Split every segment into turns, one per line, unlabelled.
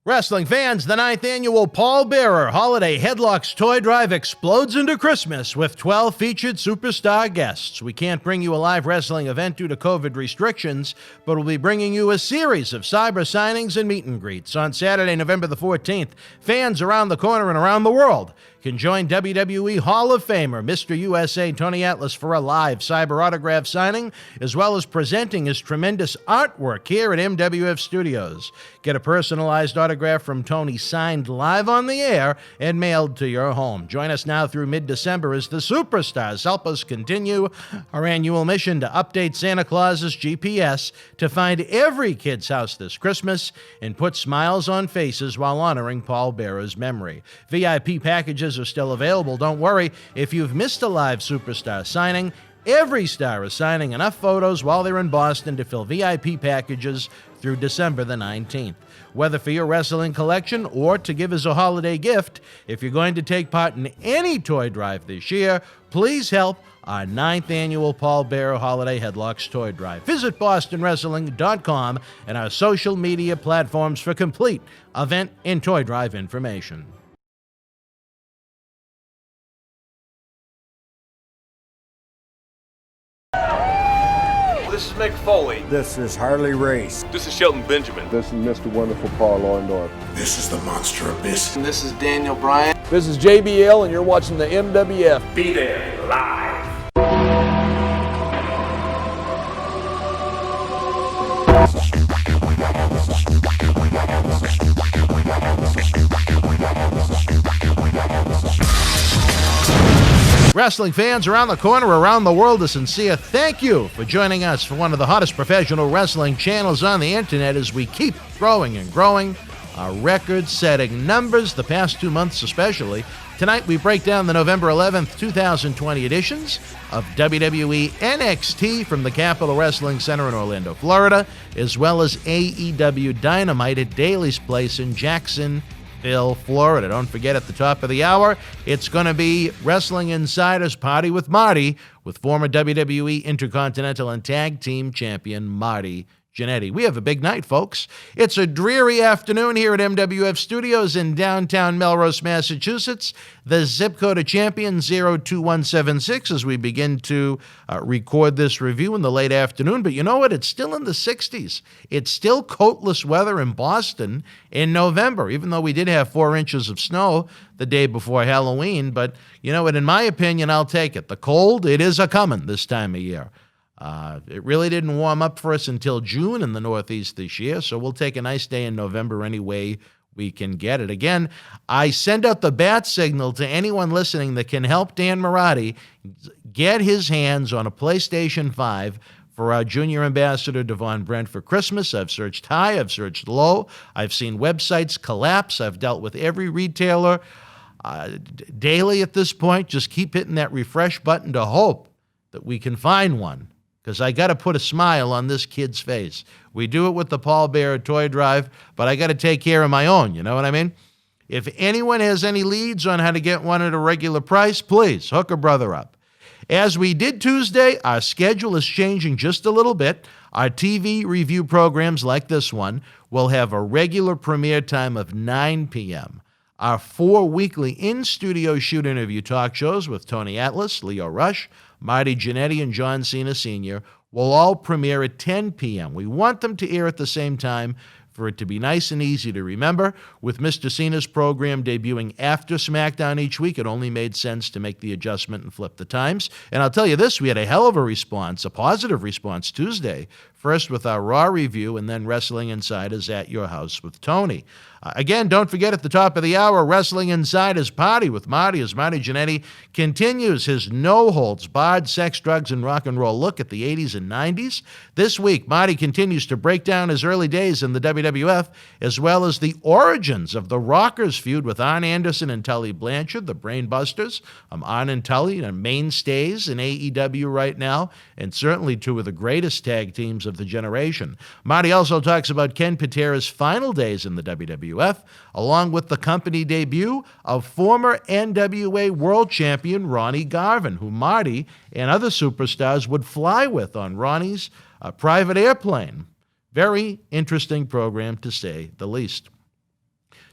Wrestling fans, the 9th annual Paul Bearer Holiday Headlocks Toy Drive explodes into Christmas with 12 featured superstar guests. We can't bring you a live wrestling event due to COVID restrictions, but we'll be bringing you a series of cyber signings and meet and greets. On Saturday, November the 14th, fans around the corner and around the world can join WWE Hall of Famer Mr. USA Tony Atlas for a live cyber autograph signing, as well as presenting his tremendous artwork here at MWF Studios. Get a personalized autograph from Tony signed live on the air and mailed to your home. Join us now through mid-December as the superstars help us continue our annual mission to update Santa Claus's GPS to find every kid's house this Christmas and put smiles on faces while honoring Paul Bearer's memory. VIP packages are still available. Don't worry, if you've missed a live superstar signing, every star is signing enough photos while they're in Boston to fill VIP packages through December the 19th. Whether for your wrestling collection or to give as a holiday gift, if you're going to take part in any toy drive this year, please help our 9th annual Paul Bearer Holiday Headlocks Toy Drive. Visit bostonwrestling.com and our social media platforms for complete event and toy drive information.
This is Mick Foley.
This is Harley Race.
This is Shelton Benjamin.
This is Mr. Wonderful Paul Orndorff.
This is the Monster Abyss.
And this is Daniel Bryan.
This is JBL, and you're watching the MWF.
Be there live.
Wrestling fans around the corner, around the world, a sincere thank you for joining us for one of the hottest professional wrestling channels on the internet as we keep growing and growing our record-setting numbers, the past 2 months especially. Tonight we break down the November 11th, 2020 editions of WWE NXT from the Capitol Wrestling Center in Orlando, Florida, as well as AEW Dynamite at Daly's Place in Jacksonville, Florida. Don't forget, at the top of the hour, it's going to be Wrestling Insider's Party with Marty, with former WWE Intercontinental and Tag Team Champion Marty Jannetty. We have a big night, folks. It's a dreary afternoon here at MWF Studios in downtown Melrose, Massachusetts. The zip code of champion 02176 as we begin to record this review in the late afternoon. But you know what? It's still in the 60s. It's still coatless weather in Boston in November, even though we did have 4 inches of snow the day before Halloween. But you know what? In my opinion, I'll take it. The cold, it is a-coming this time of year. It really didn't warm up for us until June in the Northeast this year, so we'll take a nice day in November any way we can get it. Again, I send out the bat signal to anyone listening that can help Dan Mirade get his hands on a PlayStation 5 for our junior ambassador, Devon Brent, for Christmas. I've searched high, I've searched low, I've seen websites collapse, I've dealt with every retailer daily at this point. Just keep hitting that refresh button to hope that we can find one, because I got to put a smile on this kid's face. We do it with the Paul Bearer Toy Drive, but I got to take care of my own, you know what I mean? If anyone has any leads on how to get one at a regular price, please hook a brother up. As we did Tuesday, our schedule is changing just a little bit. Our TV review programs like this one will have a regular premiere time of 9 p.m. Our 4 weekly in-studio shoot interview talk shows with Tony Atlas, Leo Rush, Marty Jannetty, and John Cena Sr. will all premiere at 10 p.m. We want them to air at the same time for it to be nice and easy to remember. With Mr. Cena's program debuting after SmackDown each week, it only made sense to make the adjustment and flip the times. And I'll tell you this, we had a hell of a response, a positive response Tuesday, first with our Raw review and then Wrestling Insiders at Your House with Tony. Again, don't forget, at the top of the hour, Wrestling Insiders Party with Marty, as Marty Jannetty continues his no-holds-barred sex, drugs, and rock and roll look at the 80s and 90s. This week, Marty continues to break down his early days in the WWF, as well as the origins of the Rockers feud with Arn Anderson and Tully Blanchard, the Brainbusters. Arn and Tully are mainstays in AEW right now, and certainly 2 of the greatest tag teams of the generation. Marty also talks about Ken Patera's final days in the WWF, along with the company debut of former NWA World Champion Ronnie Garvin, who Marty and other superstars would fly with on Ronnie's private airplane. Very interesting program, to say the least.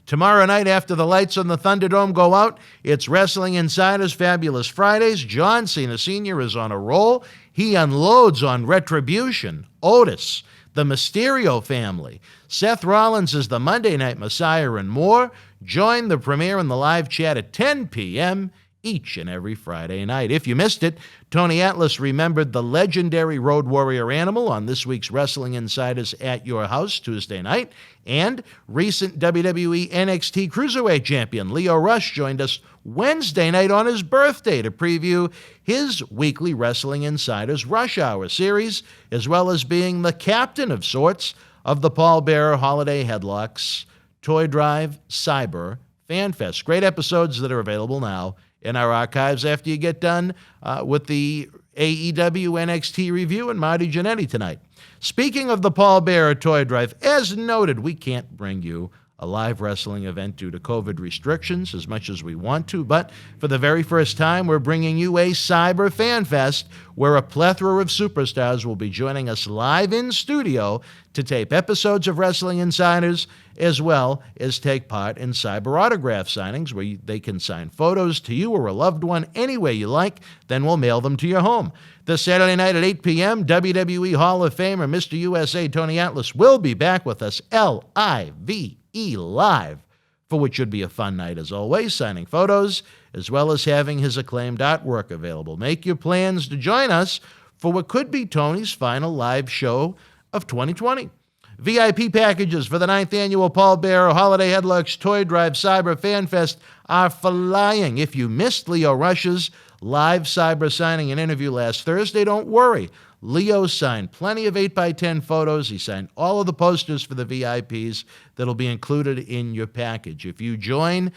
Tomorrow night after the lights on the Thunderdome go out, it's Wrestling Insider's Fabulous Fridays. John Cena Sr. is on a roll. He unloads on Retribution, Otis, the Mysterio family. Seth Rollins is the Monday Night Messiah and more. Join the premiere in the live chat at 10 p.m. each and every Friday night. If you missed it, Tony Atlas remembered the legendary Road Warrior Animal on this week's Wrestling Insiders at Your House Tuesday night. And recent WWE NXT Cruiserweight Champion Lio Rush joined us Wednesday night on his birthday to preview his weekly Wrestling Insiders Rush Hour series, as well as being the captain of sorts of the Paul Bearer Holiday Headlocks Toy Drive Cyber Fanfest. Great episodes that are available now in our archives after you get done with the AEW NXT review and Marty Jannetty tonight. Speaking of the Paul Bearer Toy Drive, as noted, we can't bring you a live wrestling event due to COVID restrictions as much as we want to, but for the very first time, we're bringing you a Cyber Fan Fest where a plethora of superstars will be joining us live in studio to tape episodes of Wrestling Insiders, as well as take part in cyber autograph signings where they can sign photos to you or a loved one any way you like, then we'll mail them to your home. This Saturday night at 8 p.m., WWE Hall of Famer Mr. USA Tony Atlas will be back with us, L-I-V-E live, for which should be a fun night as always, signing photos as well as having his acclaimed artwork available. Make your plans to join us for what could be Tony's final live show of 2020. VIP packages for the 9th annual Paul Bearer Holiday Headlocks Toy Drive Cyber Fan Fest are flying. If you missed Lio Rush's live cyber signing and interview last Thursday, don't worry. Leo signed plenty of 8x10 photos. He signed all of the posters for the VIPs that'll be included in your package. If you join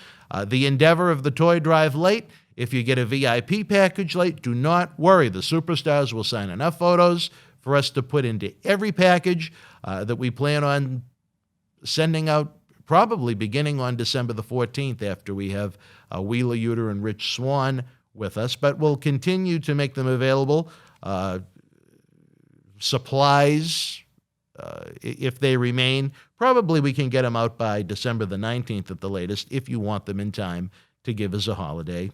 the endeavor of the Toy Drive late, if you get a VIP package late, do not worry. The superstars will sign enough photos for us to put into every package that we plan on sending out probably beginning on December the 14th after we have Wheeler Yuta and Rich Swann with us. But we'll continue to make them available. Supplies, if they remain, probably we can get them out by December the 19th at the latest if you want them in time to give as a holiday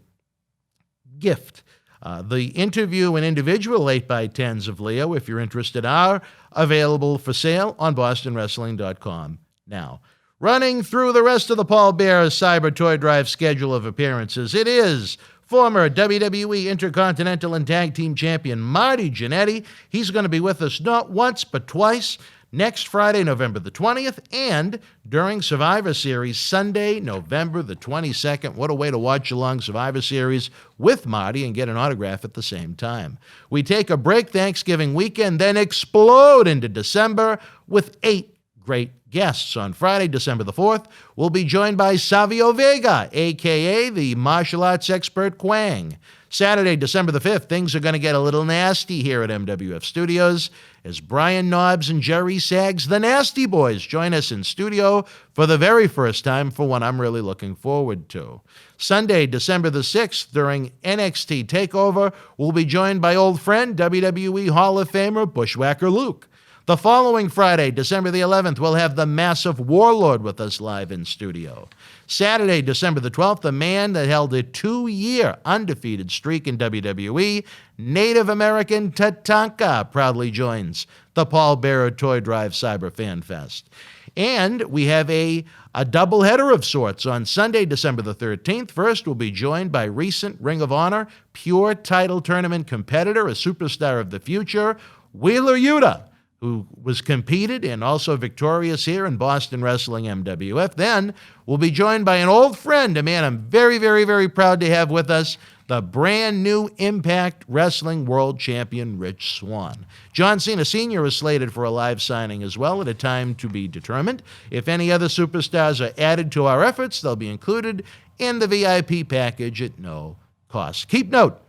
gift. The interview and individual 8x10s of Leo, if you're interested, are available for sale on BostonWrestling.com now. Running through the rest of the Paul Bearer Cyber Toy Drive schedule of appearances, it is former WWE Intercontinental and Tag Team Champion Marty Jannetty. He's going to be with us not once but twice. Next Friday, November the 20th, and during Survivor Series, Sunday, November the 22nd. What a way to watch along Survivor Series with Marty and get an autograph at the same time. We take a break Thanksgiving weekend, then explode into December with 8 great guests. On Friday, December the 4th, we'll be joined by Savio Vega, a.k.a. the martial arts expert Quang. Saturday, December the 5th, things are going to get a little nasty here at MWF Studios as Brian Knobbs and Jerry Sags, the Nasty Boys, join us in studio for the very first time for one I'm really looking forward to. Sunday, December the 6th, during NXT TakeOver, we'll be joined by old friend WWE Hall of Famer Bushwhacker Luke. The following Friday, December the 11th, we'll have the massive Warlord with us live in studio. Saturday, December the 12th, the man that held a 2-year undefeated streak in WWE, Native American Tatanka, proudly joins the Paul Bearer Toy Drive Cyber Fan Fest. And we have a doubleheader of sorts on Sunday, December the 13th. First, we'll be joined by recent Ring of Honor Pure Title Tournament competitor, a superstar of the future, Wheeler Yuta, who was competed and also victorious here in Boston Wrestling MWF. Then we'll be joined by an old friend, a man I'm very, very, very proud to have with us, the brand new Impact Wrestling World Champion, Rich Swann. John Cena Sr. is slated for a live signing as well at a time to be determined. If any other superstars are added to our efforts, they'll be included in the VIP package at no cost. Keep note,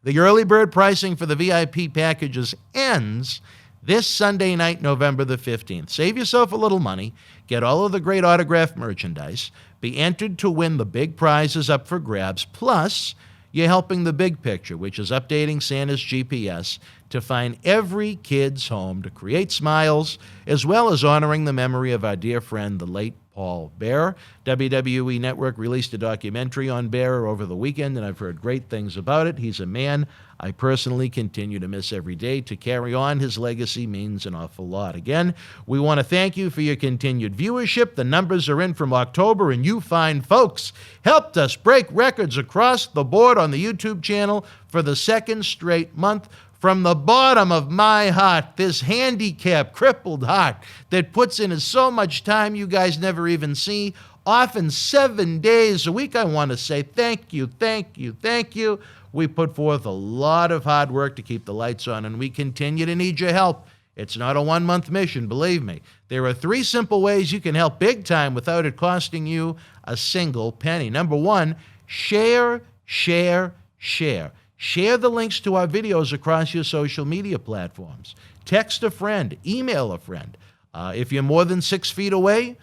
the early bird pricing for the VIP packages ends this Sunday night, November the 15th. Save yourself a little money, get all of the great autographed merchandise, be entered to win the big prizes up for grabs, plus you're helping the big picture, which is updating Santa's GPS to find every kid's home to create smiles, as well as honoring the memory of our dear friend, the late Paul Bearer. WWE Network released a documentary on Bearer over the weekend, and I've heard great things about it. He's a man I personally continue to miss every day. To carry on his legacy means an awful lot. Again, we want to thank you for your continued viewership. The numbers are in from October, and you fine folks helped us break records across the board on the YouTube channel for the second straight month. From the bottom of my heart, this handicapped, crippled heart that puts in so much time you guys never even see, often 7 days a week, I want to say thank you, thank you, thank you. We put forth a lot of hard work to keep the lights on, and we continue to need your help. It's not a one-month mission, believe me. There are 3 simple ways you can help big time without it costing you a single penny. Number 1, share, share, share. Share the links to our videos across your social media platforms. Text a friend, email a friend. If you're more than 6 feet away,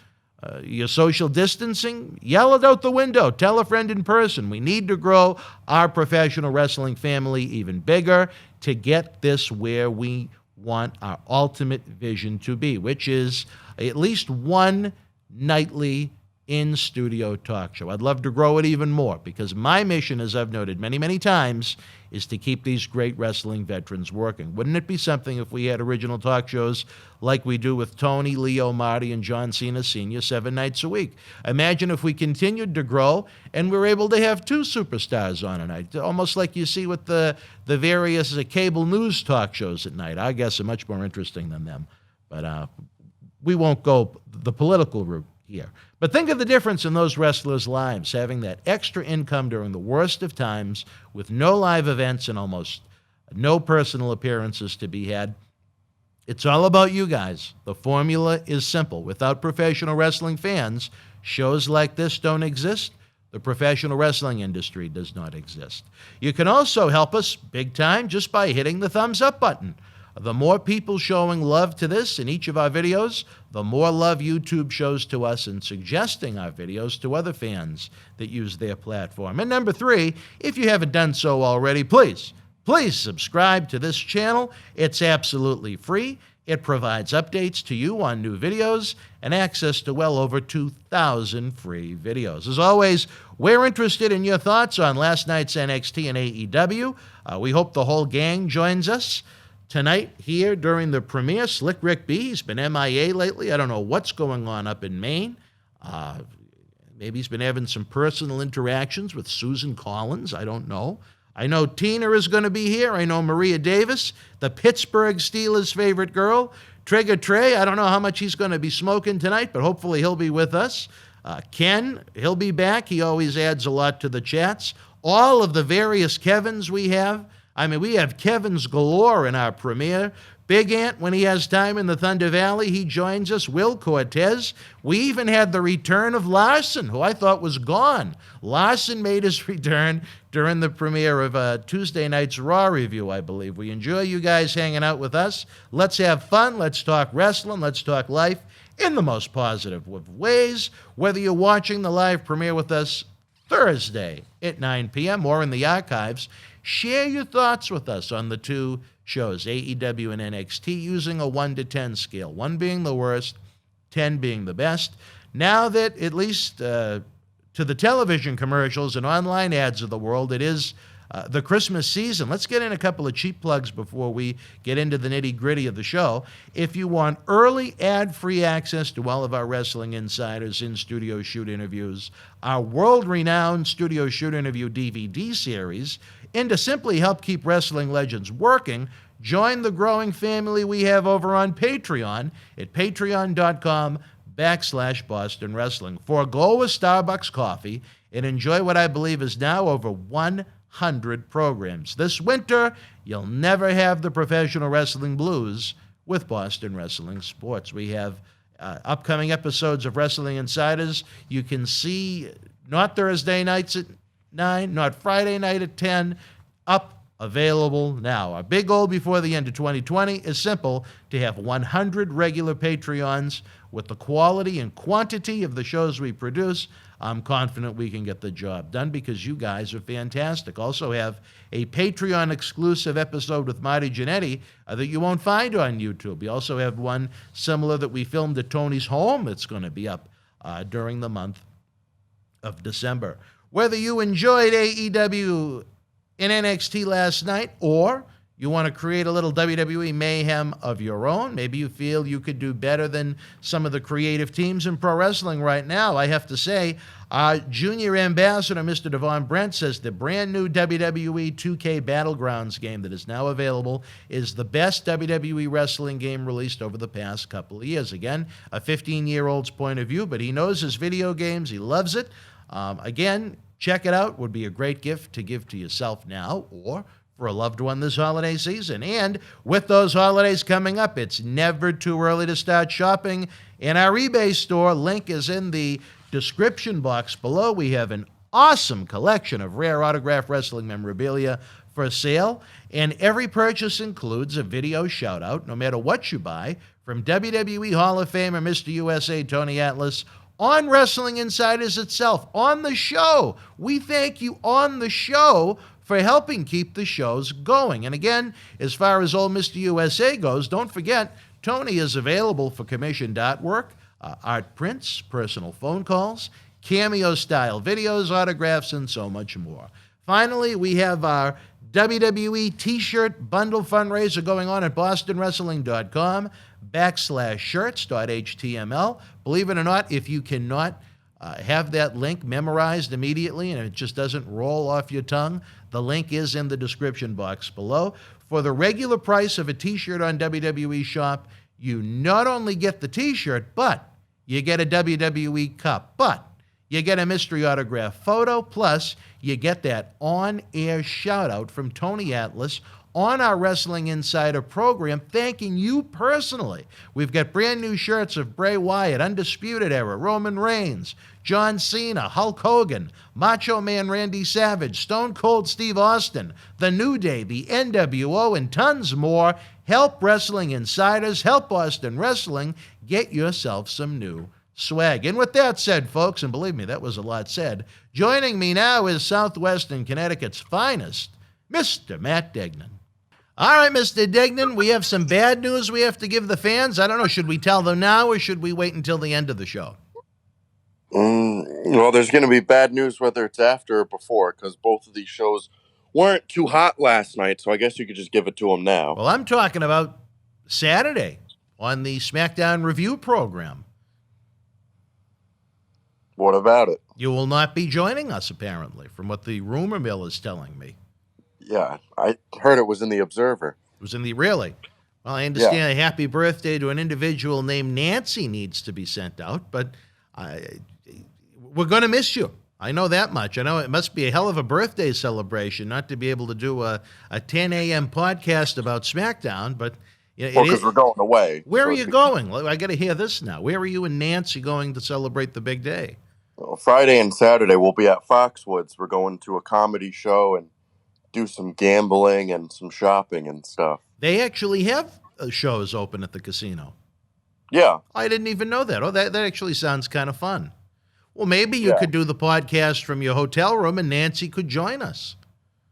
you're social distancing, yell it out the window. Tell a friend in person. We need to grow our professional wrestling family even bigger to get this where we want our ultimate vision to be, which is at least one nightly in-studio talk show. I'd love to grow it even more because my mission, as I've noted many, many times, is to keep these great wrestling veterans working. Wouldn't it be something if we had original talk shows like we do with Tony, Leo, Marty, and John Cena Sr. 7 nights a week? Imagine if we continued to grow and we were able to have 2 superstars on a night, almost like you see with the various cable news talk shows at night. I guess are much more interesting than them. But we won't go the political route here. But think of the difference in those wrestlers' lives, having that extra income during the worst of times with no live events and almost no personal appearances to be had. It's all about you guys. The formula is simple. Without professional wrestling fans, shows like this don't exist. The professional wrestling industry does not exist. You can also help us big time just by hitting the thumbs up button. The more people showing love to this in each of our videos, the more love YouTube shows to us in suggesting our videos to other fans that use their platform. And number 3, if you haven't done so already, please subscribe to this channel. It's absolutely free. It provides updates to you on new videos and access to well over 2,000 free videos. As always, we're interested in your thoughts on last night's NXT and AEW. We hope the whole gang joins us tonight here during the premiere. Slick Rick B, he's been MIA lately. I don't know what's going on up in Maine. Maybe he's been having some personal interactions with Susan Collins. I don't know. I know Tina is going to be here. I know Maria Davis, the Pittsburgh Steelers' favorite girl. Trigger Trey, I don't know how much he's going to be smoking tonight, but hopefully he'll be with us. Ken, he'll be back. He always adds a lot to the chats. All of the various Kevins we have. I mean, we have Kevin's galore in our premiere. Big Ant, when he has time in the Thunder Valley, he joins us. Will Cortez. We even had the return of Larson, who I thought was gone. Larson made his return during the premiere of Tuesday night's Raw review, I believe. We enjoy you guys hanging out with us. Let's have fun. Let's talk wrestling. Let's talk life in the most positive of ways. Whether you're watching the live premiere with us Thursday at 9 p.m. or in the archives, share your thoughts with us on the 2 shows, AEW and NXT, using a 1 to 10 scale, 1 being the worst, 10 being the best. Now that, at least to the television commercials and online ads of the world, it is the Christmas season. Let's get in a couple of cheap plugs before we get into the nitty-gritty of the show. If you want early ad-free access to all of our Wrestling Insiders in-studio shoot interviews, our world-renowned studio shoot interview DVD series, and to simply help keep wrestling legends working, join the growing family we have over on Patreon at patreon.com/Boston Wrestling. Forgo a Starbucks coffee and enjoy what I believe is now over 100 programs. This winter, you'll never have the professional wrestling blues with Boston Wrestling Sports. We have upcoming episodes of Wrestling Insiders. You can see not Thursday nights at 9, not Friday night at 10, up, available now. Our big goal before the end of 2020 is simple: to have 100 regular Patreons. With the quality and quantity of the shows we produce, I'm confident we can get the job done because you guys are fantastic. Also have a Patreon exclusive episode with Marty Jannetty that you won't find on YouTube. We also have one similar that we filmed at Tony's home that's going to be up during the month of December. Whether you enjoyed AEW and NXT last night, or you want to create a little WWE mayhem of your own, maybe you feel you could do better than some of the creative teams in pro wrestling right now, I have to say, Junior Ambassador Mr. Devon Brent says the brand new WWE 2K Battlegrounds game that is now available is the best WWE wrestling game released over the past couple of years. Again, a 15-year-old's point of view, but he knows his video games. He loves it. Again, check it out. Would be a great gift to give to yourself now or for a loved one this holiday season. And with those holidays coming up, it's never too early to start shopping in our eBay store. Link is in the description box below. We have an awesome collection of rare autographed wrestling memorabilia for sale, and every purchase includes a video shout-out, no matter what you buy, from WWE Hall of Famer Mr. USA Tony Atlas on Wrestling Insiders itself, on the show. We thank you on the show for helping keep the shows going. And again, as far as old Mr. USA goes, don't forget, Tony is available for commissioned artwork, art prints, personal phone calls, cameo-style videos, autographs, and so much more. Finally, we have our WWE T-shirt bundle fundraiser going on at bostonwrestling.com/shirts.html. Believe it or not, if you cannot have that link memorized immediately and it just doesn't roll off your tongue, the link is in the description box below. For the regular price of a T-shirt on WWE Shop, you not only get the T-shirt, but you get a WWE cup, but you get a mystery autograph photo, plus you get that on-air shout-out from Tony Atlas on our Wrestling Insider program, thanking you personally. We've got brand new shirts of Bray Wyatt, Undisputed Era, Roman Reigns, John Cena, Hulk Hogan, Macho Man Randy Savage, Stone Cold Steve Austin, The New Day, the NWO, and tons more. Help Wrestling Insiders, help Boston Wrestling, get yourself some new swag. And with that said, folks, and believe me, that was a lot said, joining me now is Southwestern Connecticut's finest, Mr. Matt Degnan. All right, Mr. Degnan, we have some bad news we have to give the fans. I don't know, should we tell them now or should we wait until the end of the show?
Well, there's going to be bad news whether it's after or before, because both of these shows weren't too hot last night, so I guess you could just give it to them now.
Well, I'm talking about Saturday on the SmackDown Review program.
What about it?
You will not be joining us, apparently, from what the rumor mill is telling me.
Yeah, I heard it was in the Observer.
It was in the, really? Well, I understand a happy birthday to an individual named Nancy needs to be sent out, but we're going to miss you. I know that much. I know it must be a hell of a birthday celebration not to be able to do a 10 a.m. podcast about SmackDown, but...
Well, because we're going away.
Where are you going? I got to hear this now. Where are you and Nancy going to celebrate the big day?
Well, Friday and Saturday we'll be at Foxwoods. We're going to a comedy show and do some gambling and some shopping and stuff.
They actually have shows open at the casino.
Yeah.
I didn't even know that. Oh, that actually sounds kind of fun. Well, maybe you could do the podcast from your hotel room and Nancy could join us.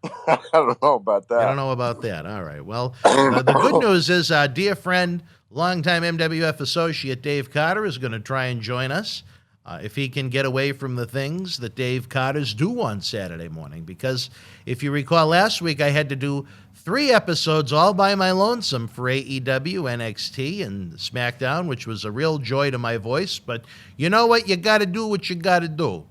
I don't know about that.
I don't know about that. All right. Well, the good news is our dear friend, longtime MWF associate Dave Carter is going to try and join us if he can get away from the things that Dave Carter's do on Saturday morning. Because if you recall last week, I had to do 3 episodes all by my lonesome for AEW, NXT, and SmackDown, which was a real joy to my voice. But you know what? You got to do what you got to do.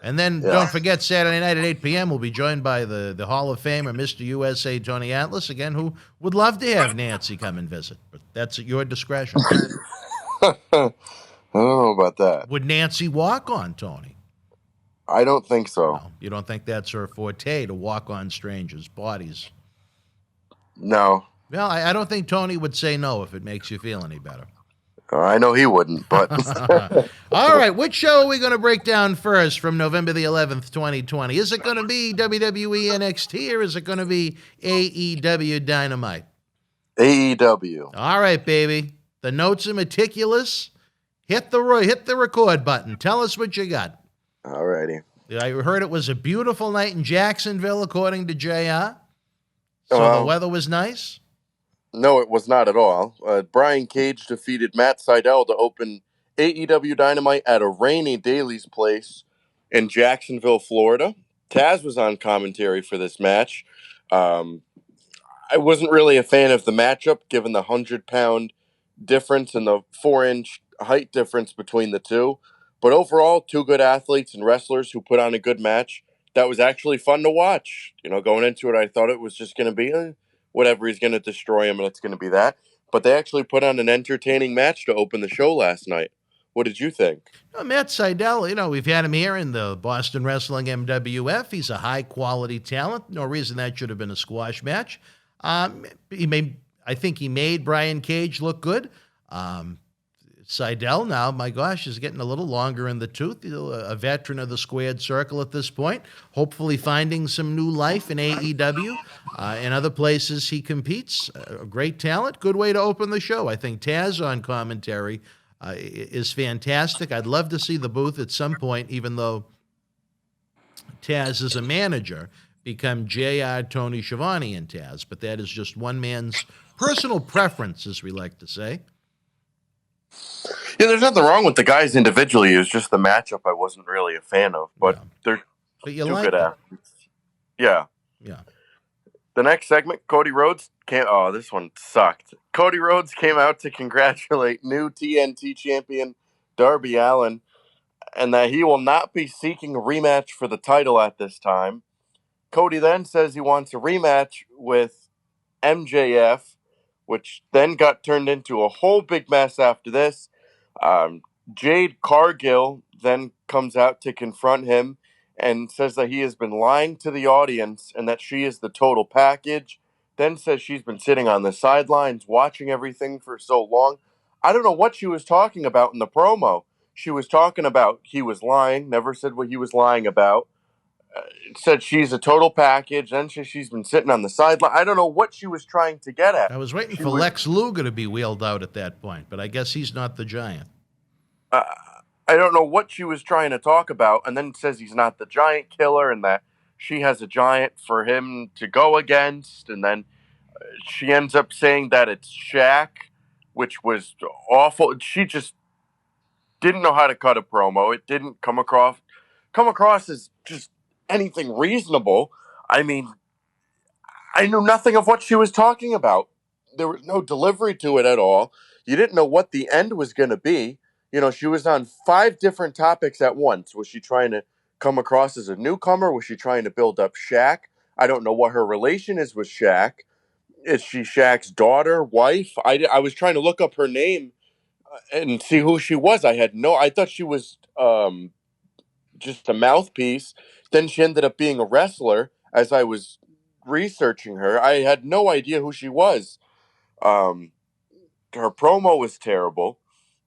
And then don't forget, Saturday night at 8 p.m., we'll be joined by the Hall of Famer, Mr. USA Tony Atlas, again, who would love to have Nancy come and visit. But that's at your discretion.
I don't know about that.
Would Nancy walk on Tony?
I don't think so.
No, you don't think that's her forte, to walk on strangers' bodies?
No.
Well, I don't think Tony would say no if it makes you feel any better.
I know he wouldn't, but...
All right, which show are we going to break down first from November the 11th, 2020? Is it going to be WWE NXT or is it going to be AEW Dynamite?
AEW.
All right, baby. The notes are meticulous. Hit the record button. Tell us what you got.
All righty.
I heard it was a beautiful night in Jacksonville, according to JR. So the weather was nice?
No, it was not at all. Brian Cage defeated Matt Sydal to open AEW Dynamite at a rainy Daly's place in Jacksonville, Florida. Taz was on commentary for this match. I wasn't really a fan of the matchup, given the 100-pound difference and the 4-inch height difference between the two. But overall, two good athletes and wrestlers who put on a good match. That was actually fun to watch. Going into it, I thought it was just going to be whatever, he's going to destroy him, and it's going to be that. But they actually put on an entertaining match to open the show last night. What did you think?
Matt Seidel, we've had him here in the Boston Wrestling MWF. He's a high-quality talent. No reason that should have been a squash match. I think he made Brian Cage look good. Seidel now, my gosh, is getting a little longer in the tooth. A veteran of the squared circle at this point. Hopefully finding some new life in AEW and other places he competes. A great talent. Good way to open the show. I think Taz on commentary is fantastic. I'd love to see the booth at some point, even though Taz is a manager, become JR, Tony Schiavone, and Taz. But that is just one man's personal preference, as we like to say.
Yeah, there's nothing wrong with the guys individually. It was just the matchup I wasn't really a fan of. But they're
you
two
like
good
them.
athletes. Yeah. The next segment, Cody Rhodes came. Oh, this one sucked. Cody Rhodes came out to congratulate new TNT champion Darby Allin, and that he will not be seeking a rematch for the title at this time. Cody then says he wants a rematch with MJF, which then got turned into a whole big mess after this. Jade Cargill then comes out to confront him and says that he has been lying to the audience and that she is the total package. Then says she's been sitting on the sidelines watching everything for so long. I don't know what she was talking about in the promo. She was talking about he was lying, never said what he was lying about. Said she's a total package, then she's been sitting on the sideline. I don't know what she was trying to get at.
I was waiting for Lex Luger to be wheeled out at that point, but I guess he's not the Giant.
I don't know what she was trying to talk about, and then says he's not the Giant Killer and that she has a Giant for him to go against, and then she ends up saying that it's Shaq, which was awful. She just didn't know how to cut a promo. It didn't come across as just anything reasonable. I mean, I knew nothing of what she was talking about. There was no delivery to it at all. You didn't know what the end was going to be. She was on 5 different topics at once. Was she trying to come across as a newcomer? Was she trying to build up Shaq? I don't know what her relation is with Shaq. Is she Shaq's daughter, wife? I was trying to look up her name and see who she was. I thought she was just a mouthpiece. Then she ended up being a wrestler. As I was researching her, I had no idea who she was. Her promo was terrible.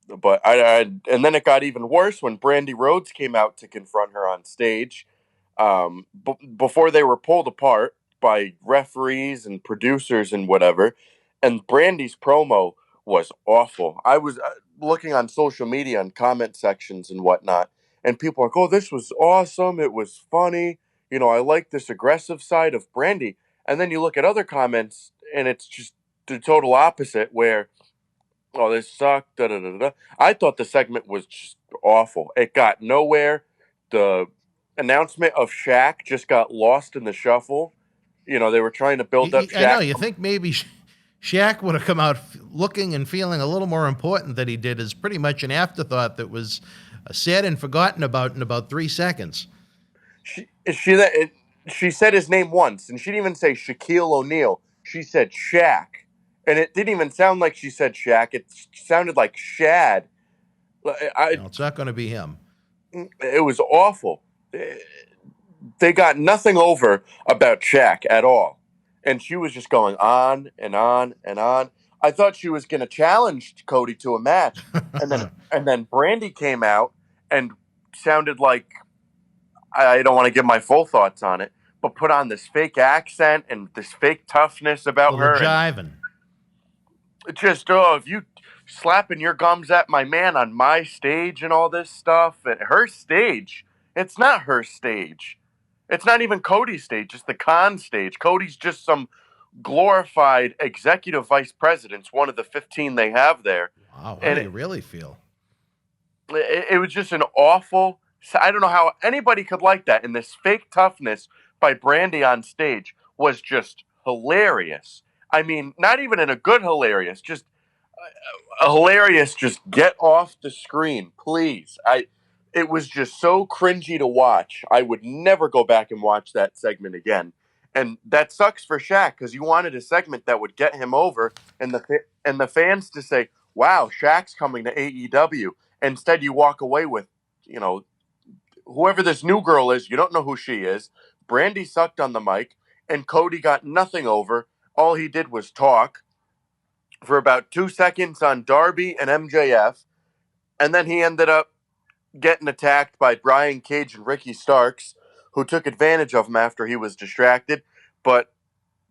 But and then it got even worse when Brandy Rhodes came out to confront her on stage. Before they were pulled apart by referees and producers and whatever. And Brandy's promo was awful. I was looking on social media and comment sections and whatnot, and people are like, "Oh, this was awesome. It was funny. I like this aggressive side of Brandy." And then you look at other comments, and it's just the total opposite, where, "Oh, this sucked, da da da da." I thought the segment was just awful. It got nowhere. The announcement of Shaq just got lost in the shuffle. They were trying to build up Shaq.
I know, you think maybe Shaq would have come out looking and feeling a little more important than he did, is pretty much an afterthought that was said and forgotten about in about 3 seconds.
She said his name once, and she didn't even say Shaquille O'Neal. She said Shaq. And it didn't even sound like she said Shaq. It sounded like Shad.
No, it's not going to be him.
It was awful. They got nothing over about Shaq at all. And she was just going on and on and on. I thought she was going to challenge Cody to a match. and then Brandy came out and sounded like, I don't want to give my full thoughts on it, but put on this fake accent and this fake toughness about her.
Jiving.
Just, if you slapping your gums at my man on my stage and all this stuff, and her stage, it's not her stage. It's not even Cody's stage. It's the Khan stage. Cody's just some glorified executive vice president, one of the 15 they have there.
Wow, how do you really feel?
It was just an awful. I don't know how anybody could like that. And this fake toughness by Brandy on stage was just hilarious. I mean, not even in a good hilarious, just a hilarious. Just get off the screen, please. It was just so cringy to watch. I would never go back and watch that segment again. And that sucks for Shaq because you wanted a segment that would get him over, and the fans to say, "Wow, Shaq's coming to AEW." Instead, you walk away with, whoever this new girl is, you don't know who she is. Brandy sucked on the mic, and Cody got nothing over. All he did was talk for about 2 seconds on Darby and MJF, and then he ended up getting attacked by Brian Cage and Ricky Starks, who took advantage of him after he was distracted. But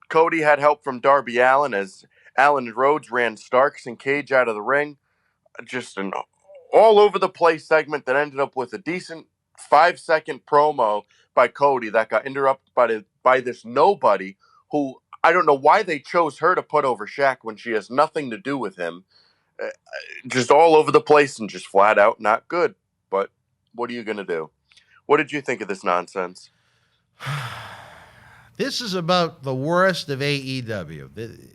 Cody had help from Darby Allin as Allin Rhodes ran Starks and Cage out of the ring. Just an all over the place segment that ended up with a decent 5-second promo by Cody that got interrupted by this nobody who I don't know why they chose her to put over Shaq when she has nothing to do with him. Just all over the place and just flat out not good. But what are you going to do? What did you think of this nonsense?
This is about the worst of AEW,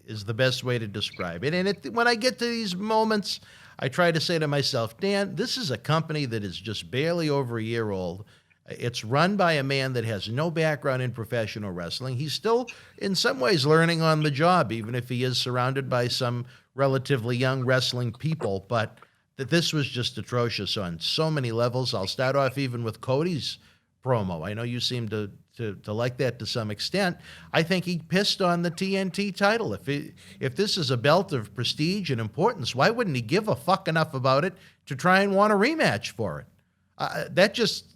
is the best way to describe it. And when I get to these moments, I try to say to myself, Dan, this is a company that is just barely over a year old. It's run by a man that has no background in professional wrestling. He's still, in some ways, learning on the job, even if he is surrounded by some relatively young wrestling people. But that this was just atrocious on so many levels. I'll start off even with Cody's promo. I know you seem to like that to some extent. I think he pissed on the TNT title. If this is a belt of prestige and importance, why wouldn't he give a fuck enough about it to try and want a rematch for it? That just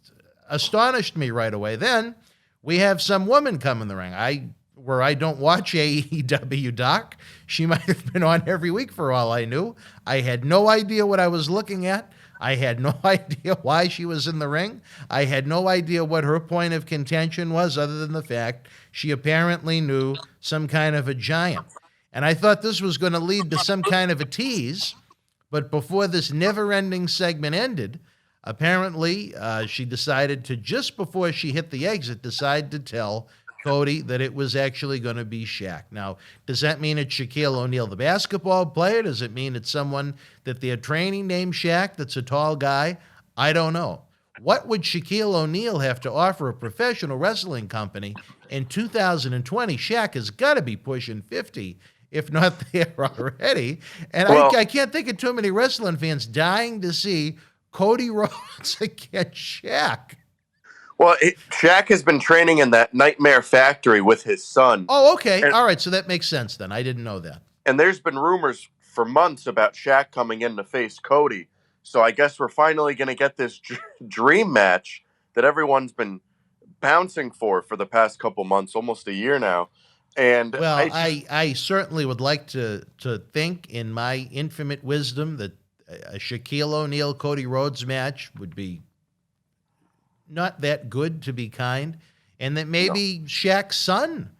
astonished me right away. Then we have some woman come in the ring. Where I don't watch AEW, Doc. She might have been on every week for all I knew. I had no idea what I was looking at. I had no idea why she was in the ring. I had no idea what her point of contention was other than the fact she apparently knew some kind of a giant. And I thought this was going to lead to some kind of a tease, but before this never-ending segment ended, apparently she decided to, just before she hit the exit, decide to tell Cody that it was actually going to be Shaq. Now, does that mean it's Shaquille O'Neal, the basketball player? Does it mean it's someone that they're training named Shaq that's a tall guy? I don't know. What would Shaquille O'Neal have to offer a professional wrestling company in 2020? Shaq has got to be pushing 50, if not there already. And I can't think of too many wrestling fans dying to see Cody Rhodes against Shaq.
Well, Shaq has been training in that Nightmare Factory with his son.
Oh, okay. All right, so that makes sense then. I didn't know that.
And there's been rumors for months about Shaq coming in to face Cody. So I guess we're finally going to get this dream match that everyone's been bouncing for the past couple months, almost a year now. And
well, I certainly would like to think, in my infinite wisdom, that a Shaquille O'Neal Cody Rhodes match would be not that good, to be kind, and that maybe Shaq's son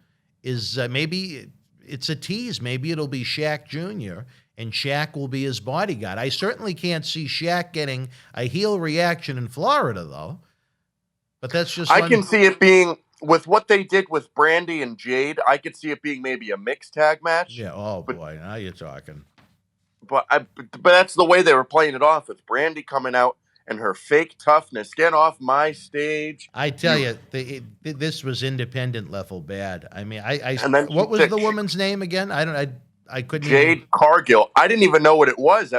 is maybe it's a tease. Maybe it'll be Shaq Jr. and Shaq will be his bodyguard. I certainly can't see Shaq getting a heel reaction in Florida, though. But that's just
I can see it being, with what they did with Brandy and Jade, I could see it being maybe a mixed tag match.
Yeah. Oh boy, now you're talking.
But that's the way they were playing it off, with Brandy coming out and her fake toughness. Get off my stage.
I tell you, this was independent level bad. I mean, what was the woman's name again? I couldn't.
Jade Cargill. I didn't even know what it was.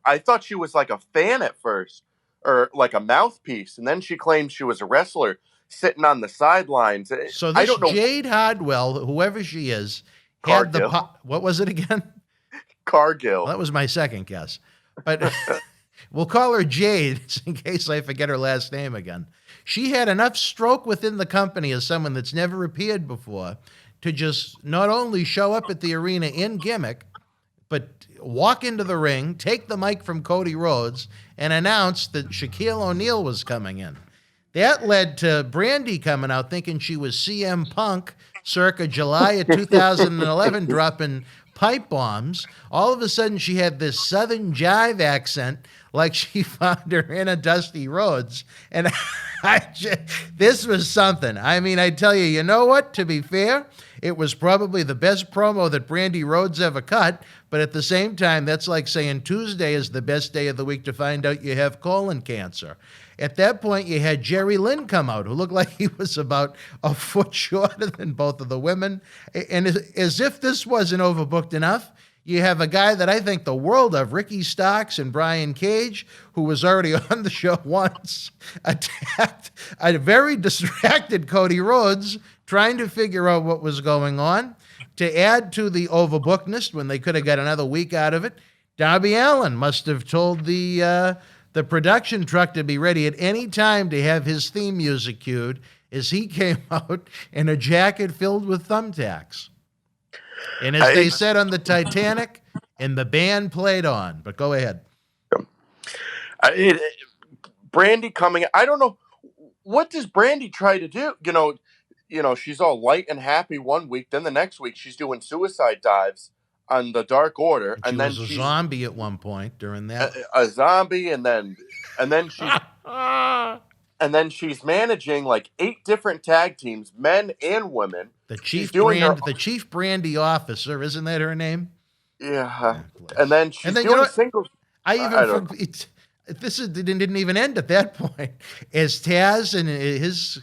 I thought she was like a fan at first, or like a mouthpiece, and then she claimed she was a wrestler sitting on the sidelines.
So this Jade Hardwell, whoever she is, had
Cargill.
What was it again?
Cargill.
Well, that was my second guess, but. We'll call her Jade in case I forget her last name again. She had enough stroke within the company as someone that's never appeared before to just not only show up at the arena in gimmick, but walk into the ring, take the mic from Cody Rhodes, and announce that Shaquille O'Neal was coming in. That led to Brandy coming out thinking she was CM Punk circa July of 2011, dropping pipe bombs. All of a sudden, she had this Southern jive accent like she found her in a Dusty Rhodes. And this was something. I mean, I tell you, you know what? To be fair, it was probably the best promo that Brandy Rhodes ever cut. But at the same time, that's like saying Tuesday is the best day of the week to find out you have colon cancer. At that point, you had Jerry Lynn come out, who looked like he was about a foot shorter than both of the women. And as if this wasn't overbooked enough, you have a guy that I think the world of, Ricky Starks and Brian Cage, who was already on the show once, attacked a very distracted Cody Rhodes, trying to figure out what was going on. To add to the overbookedness, when they could have got another week out of it, Darby Allin must have told the production truck to be ready at any time to have his theme music cued as he came out in a jacket filled with thumbtacks. And as they said on the Titanic, and the band played on. But go ahead.
Brandy coming, I don't know, what does Brandy try to do? You know, she's all light and happy one week, then the next week she's doing suicide dives on the Dark Order,
and then she's a zombie at one point during that.
A zombie, and then she's and then she's managing like 8 different tag teams, men and women.
The chief Brandy officer, isn't that her name?
Yeah, and then she's doing singles.
This didn't even end at that point. As Taz and his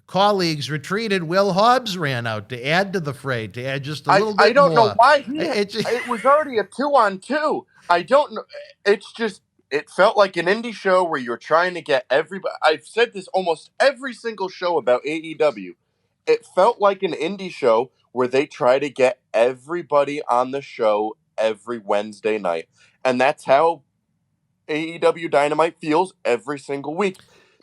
colleagues retreated, Will Hobbs ran out to add to the fray, to add just a little bit more.
I don't know why. It was already a 2-on-2. I don't know. It's just, it felt like an indie show where you're trying to get everybody. I've said this almost every single show about AEW. It felt like an indie show where they try to get everybody on the show every Wednesday night. And that's how AEW Dynamite feels every single week.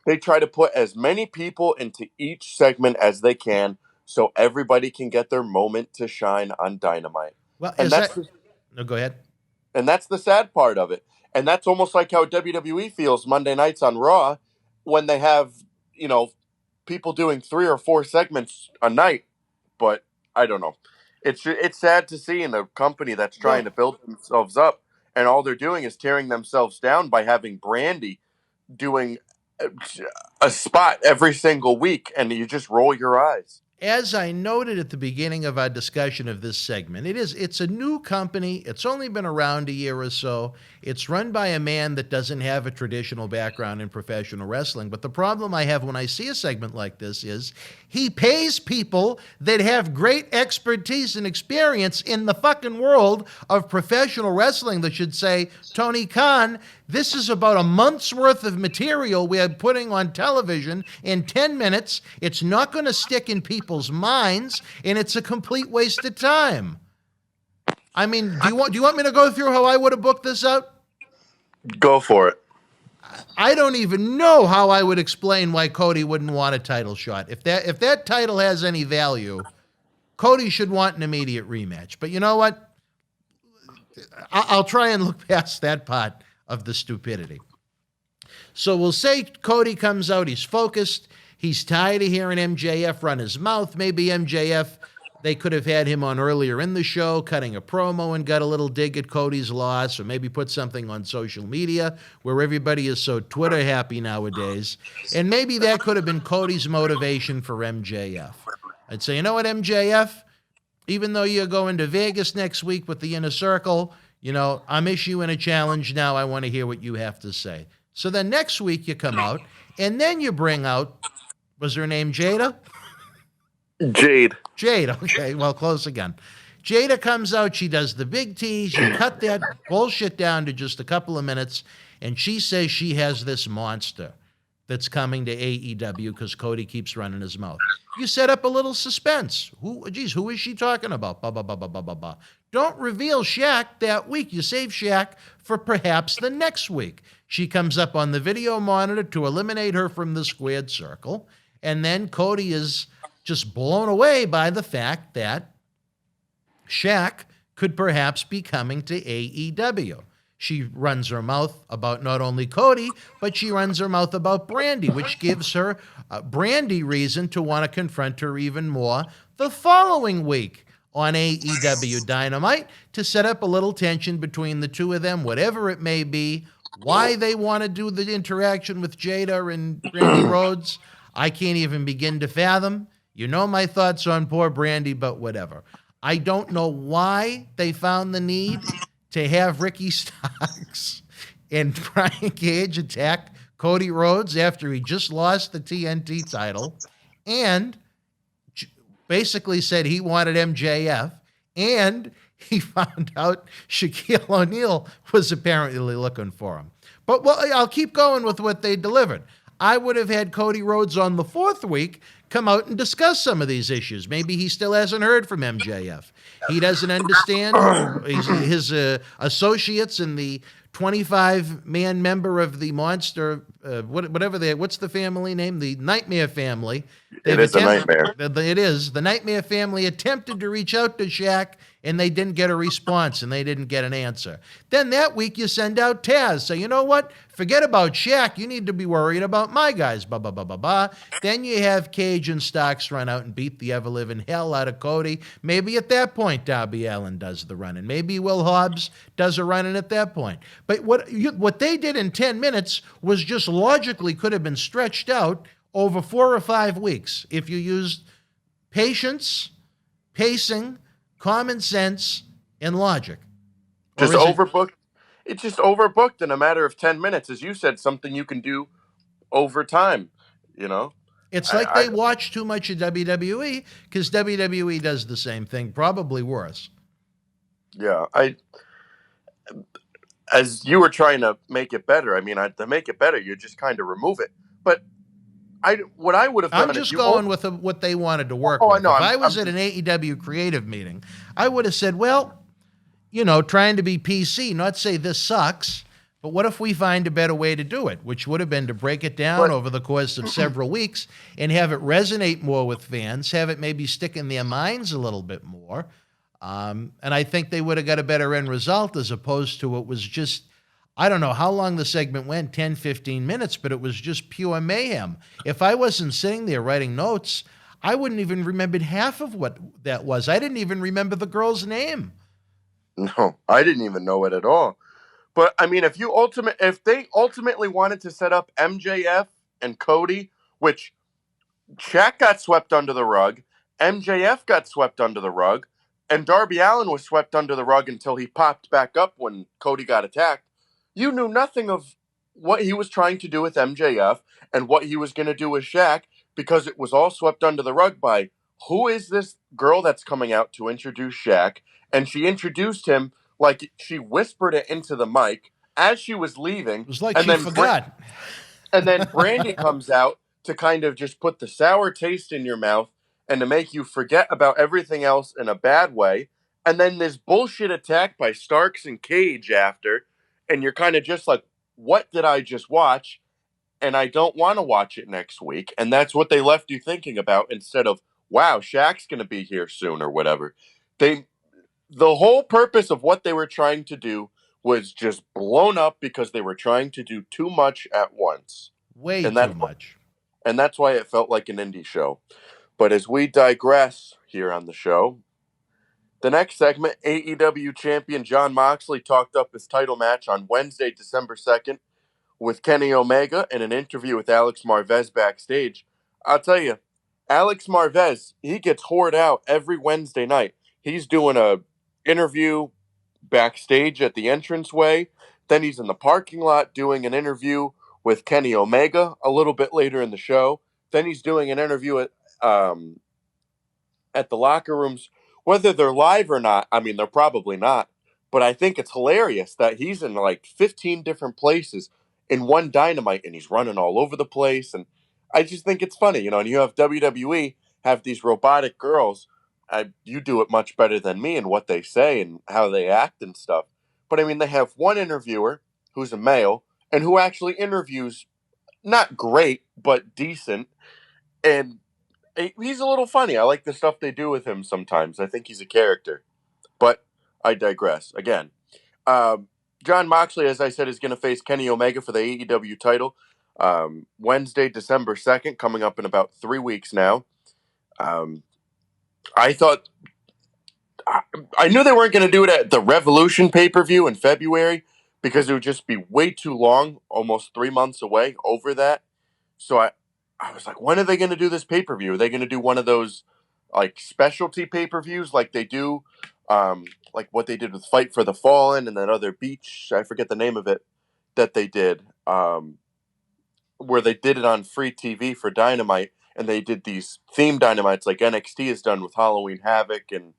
They try to put as many people into each segment as they can so everybody can get their moment to shine on Dynamite.
Well, go ahead.
And that's the sad part of it. And that's almost like how WWE feels Monday nights on Raw when they have, people doing 3 or 4 segments a night. But I don't know. It's sad to see in a company that's trying to build themselves up, and all they're doing is tearing themselves down by having Brandy doing a spot every single week, and you just roll your eyes.
As I noted at the beginning of our discussion of this segment, it's a new company. It's only been around a year or so. It's run by a man that doesn't have a traditional background in professional wrestling. But the problem I have when I see a segment like this is he pays people that have great expertise and experience in the fucking world of professional wrestling that should say, Tony Khan, this is about a month's worth of material we are putting on television in 10 minutes. It's not going to stick in people's minds, and it's a complete waste of time. I mean, do you want me to go through how I would have booked this out?
Go for it.
I don't even know how I would explain why Cody wouldn't want a title shot. If that title has any value, Cody should want an immediate rematch. But you know what? I'll try and look past that part of the stupidity. So we'll say Cody comes out, he's focused, he's tired of hearing MJF run his mouth. Maybe MJF, they could have had him on earlier in the show, cutting a promo and got a little dig at Cody's loss, or maybe put something on social media where everybody is so Twitter happy nowadays. And maybe that could have been Cody's motivation for MJF. I'd say, you know what, MJF? Even though you're going to Vegas next week with the Inner Circle, I'm issuing a challenge now. I want to hear what you have to say. So then next week you come out, and then you bring out, was her name Jada?
Jade,
okay, well, close again. Jada comes out, she does the big tease, you cut that bullshit down to just a couple of minutes, and she says she has this monster that's coming to AEW because Cody keeps running his mouth. You set up a little suspense. Who is she talking about? Don't reveal Shaq that week. You save Shaq for perhaps the next week. She comes up on the video monitor to eliminate her from the squared circle, and then Cody is just blown away by the fact that Shaq could perhaps be coming to AEW. She runs her mouth about not only Cody, but she runs her mouth about Brandy, which gives her Brandy reason to want to confront her even more the following week. on AEW Dynamite to set up a little tension between the two of them, whatever it may be. Why they want to do the interaction with Jada and Brandy Rhodes, I can't even begin to fathom. You know my thoughts on poor Brandy, but whatever. I don't know why they found the need to have Ricky Starks and Brian Cage attack Cody Rhodes after he just lost the TNT title and basically said he wanted MJF, and he found out Shaquille O'Neal was apparently looking for him. But I'll keep going with what they delivered. I would have had Cody Rhodes on the fourth week come out and discuss some of these issues. Maybe he still hasn't heard from MJF. He doesn't understand his associates in the 25-man member of the monster, what's the family name? The Nightmare Family.
It is a nightmare.
It is. The Nightmare Family attempted to reach out to Shaq, and they didn't get a response, and they didn't get an answer. Then that week you send out Taz. So you know what? Forget about Shaq. You need to be worried about my guys. Blah, blah, blah, blah, blah. Then you have Cage and Starks run out and beat the ever-living hell out of Cody. Maybe at that point Darby Allin does the running. Maybe Will Hobbs does a running at that point. But what they did in 10 minutes was just logically could have been stretched out over 4 or 5 weeks if you used patience, pacing, common sense, and logic.
Just overbooked. It's just overbooked in a matter of 10 minutes. As you said, something you can do over time, you know?
It's like they watch too much of WWE because WWE does the same thing, probably worse.
Yeah, as you were trying to make it better, I mean, to make it better, you just kind of remove it. But what I would have done...
I'm just going with what they wanted to work with. If I was at an AEW creative meeting, I would have said, well, you know, trying to be PC, not say this sucks, but what if we find a better way to do it, which would have been to break it down over the course of several weeks and have it resonate more with fans, have it maybe stick in their minds a little bit more. And I think they would have got a better end result as opposed to it was just, I don't know how long the segment went, 10, 15 minutes, but it was just pure mayhem. If I wasn't sitting there writing notes, I wouldn't even remember half of what that was. I didn't even remember the girl's name.
No, I didn't even know it at all. But I mean, if they ultimately wanted to set up MJF and Cody, which Shaq got swept under the rug, MJF got swept under the rug, and Darby Allin was swept under the rug until he popped back up when Cody got attacked, you knew nothing of what he was trying to do with MJF and what he was going to do with Shaq because it was all swept under the rug by who is this girl that's coming out to introduce Shaq? And she introduced him like she whispered it into the mic as she was leaving.
It was like she forgot.
And then Brandy comes out to kind of just put the sour taste in your mouth and to make you forget about everything else in a bad way. And then this bullshit attack by Starks and Cage after, and you're kind of just like, what did I just watch? And I don't want to watch it next week. And that's what they left you thinking about instead of, wow, Shaq's going to be here soon or whatever. The whole purpose of what they were trying to do was just blown up because they were trying to do too much at once.
Way too much.
And that's why it felt like an indie show. But as we digress here on the show, the next segment, AEW champion Jon Moxley talked up his title match on Wednesday, December 2nd with Kenny Omega in an interview with Alex Marvez backstage. I'll tell you, Alex Marvez, he gets whored out every Wednesday night. He's doing a interview backstage at the entranceway. Then he's in the parking lot doing an interview with Kenny Omega a little bit later in the show. Then he's doing an interview at the locker rooms. Whether they're live or not, I mean, they're probably not. But I think it's hilarious that he's in like 15 different places in one Dynamite, and he's running all over the place. And I just think it's funny, you know, and you have WWE have these robotic girls. You do it much better than me in what they say and how they act and stuff. But I mean, they have one interviewer who's a male and who actually interviews not great, but decent. And he's a little funny. I like the stuff they do with him sometimes. I think he's a character. But I digress. Again, Jon Moxley, as I said, is going to face Kenny Omega for the AEW title Wednesday, December 2nd, coming up in about 3 weeks now. I thought I knew they weren't going to do it at the Revolution pay-per-view in February because it would just be way too long, almost 3 months away over that. So I was like, when are they going to do this pay-per-view? Are they going to do one of those like specialty pay-per-views like they do, like what they did with Fight for the Fallen and that other beach, I forget the name of it, that they did, where they did it on free TV for Dynamite, and they did these theme Dynamites like NXT has done with Halloween Havoc and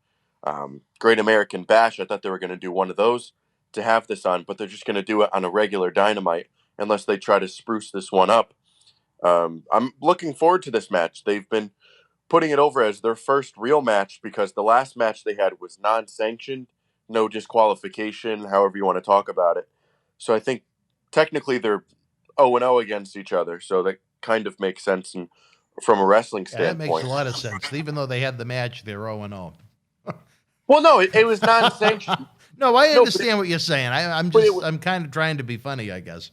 Great American Bash. I thought they were going to do one of those to have this on, but they're just going to do it on a regular Dynamite unless they try to spruce this one up. I'm looking forward to this match. They've been putting it over as their first real match because the last match they had was non-sanctioned, no disqualification, however you want to talk about it. So I think technically they're 0-0 against each other, so that kind of makes sense from a wrestling standpoint.
That makes a lot of sense. Even though they had the match, they're 0-0.
Well, no, it was non-sanctioned.
No, I understand what you're saying. I'm kind of trying to be funny, I guess.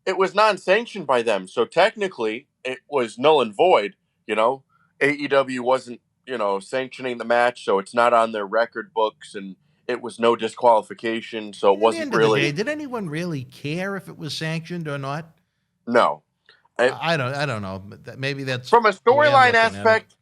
It was non-sanctioned by them, so technically it was null and void. AEW wasn't sanctioning the match, so it's not on their record books, and it was no disqualification, so it wasn't really.
Did anyone really care if it was sanctioned or not?
No,
I don't know. Maybe that's
from a storyline aspect.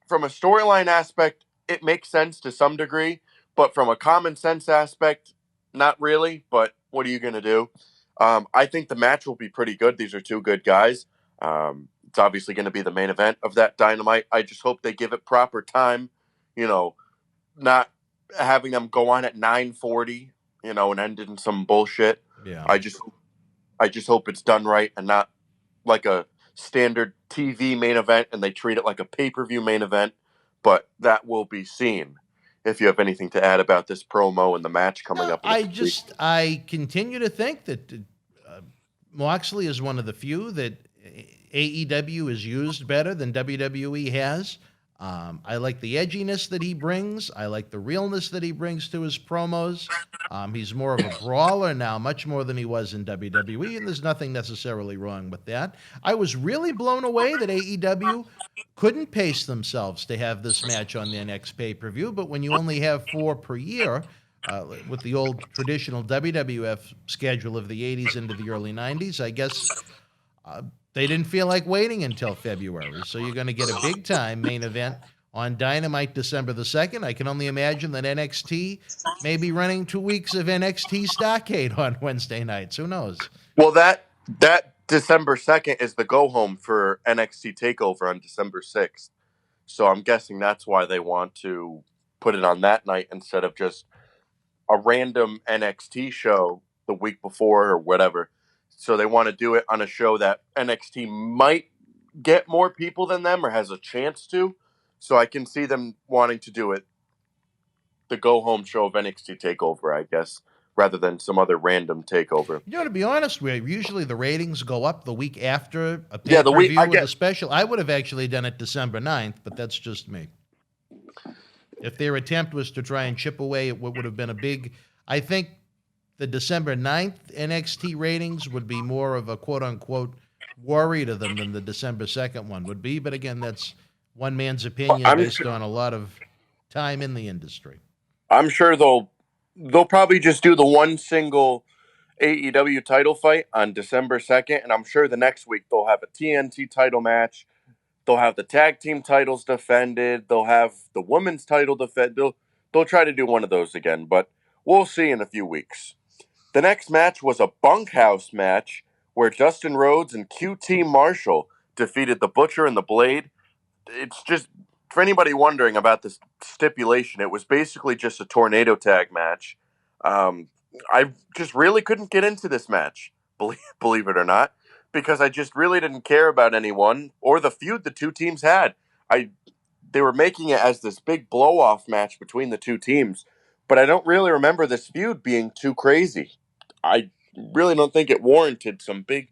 From a storyline aspect, it makes sense to some degree, but from a common sense aspect, not really. But what are you going to do? I think the match will be pretty good. These are two good guys. It's obviously going to be the main event of that Dynamite. I just hope they give it proper time, not having them go on at 9:40, and end in some bullshit.
Yeah.
I just hope it's done right and not like a standard TV main event and they treat it like a pay-per-view main event, but that will be seen. If you have anything to add about this promo and the match coming up.
I continue to think that Moxley is one of the few that AEW has used better than WWE has. I like the edginess that he brings. I like the realness that he brings to his promos. He's more of a brawler now, much more than he was in WWE, and there's nothing necessarily wrong with that. I was really blown away that AEW couldn't pace themselves to have this match on their next pay-per-view, but when you only have 4 per year, with the old traditional WWF schedule of the 80s into the early 90s, I guess they didn't feel like waiting until February. So you're going to get a big-time main event on Dynamite December the 2nd. I can only imagine that NXT may be running 2 weeks of NXT Starrcade on Wednesday nights. Who knows?
Well, that December 2nd is the go-home for NXT TakeOver on December 6th. So I'm guessing that's why they want to put it on that night instead of just a random NXT show the week before or whatever. So they want to do it on a show that NXT might get more people than them or has a chance to. So I can see them wanting to do it the go-home show of NXT TakeOver, I guess, rather than some other random takeover.
To be honest with you, usually the ratings go up the week after a pay-per-view with a special. I would have actually done it December 9th, but that's just me. If their attempt was to try and chip away at what would have been a big... I think the December 9th NXT ratings would be more of a quote-unquote worry to them than the December 2nd one would be. But again, that's one man's opinion based on a lot of time in the industry.
I'm sure they'll probably just do the one single AEW title fight on December 2nd, and I'm sure the next week they'll have a TNT title match. They'll have the tag team titles defended. They'll have the women's title defended. They'll try to do one of those again, but we'll see in a few weeks. The next match was a bunkhouse match where Dustin Rhodes and QT Marshall defeated the Butcher and the Blade. It's just, for anybody wondering about this stipulation, it was basically just a tornado tag match. I just really couldn't get into this match, believe it or not, because I just really didn't care about anyone or the feud the two teams had. They were making it as this big blow-off match between the two teams, but I don't really remember this feud being too crazy. I really don't think it warranted some big,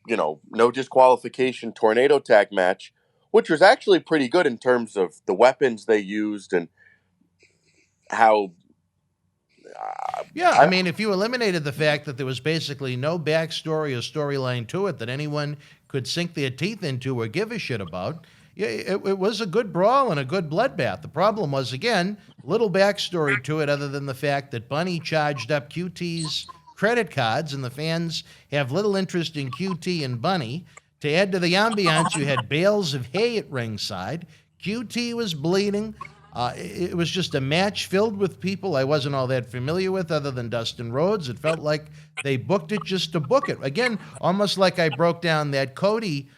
no disqualification tornado tag match, which was actually pretty good in terms of the weapons they used and how...
I mean, if you eliminated the fact that there was basically no backstory or storyline to it that anyone could sink their teeth into or give a shit about, Yeah, it was a good brawl and a good bloodbath. The problem was, again, little backstory to it other than the fact that Bunny charged up QT's credit cards, and the fans have little interest in QT and Bunny. To add to the ambiance, you had bales of hay at ringside. QT was bleeding. It was just a match filled with people I wasn't all that familiar with other than Dustin Rhodes. It felt like they booked it just to book it. Again, almost like I broke down that Cody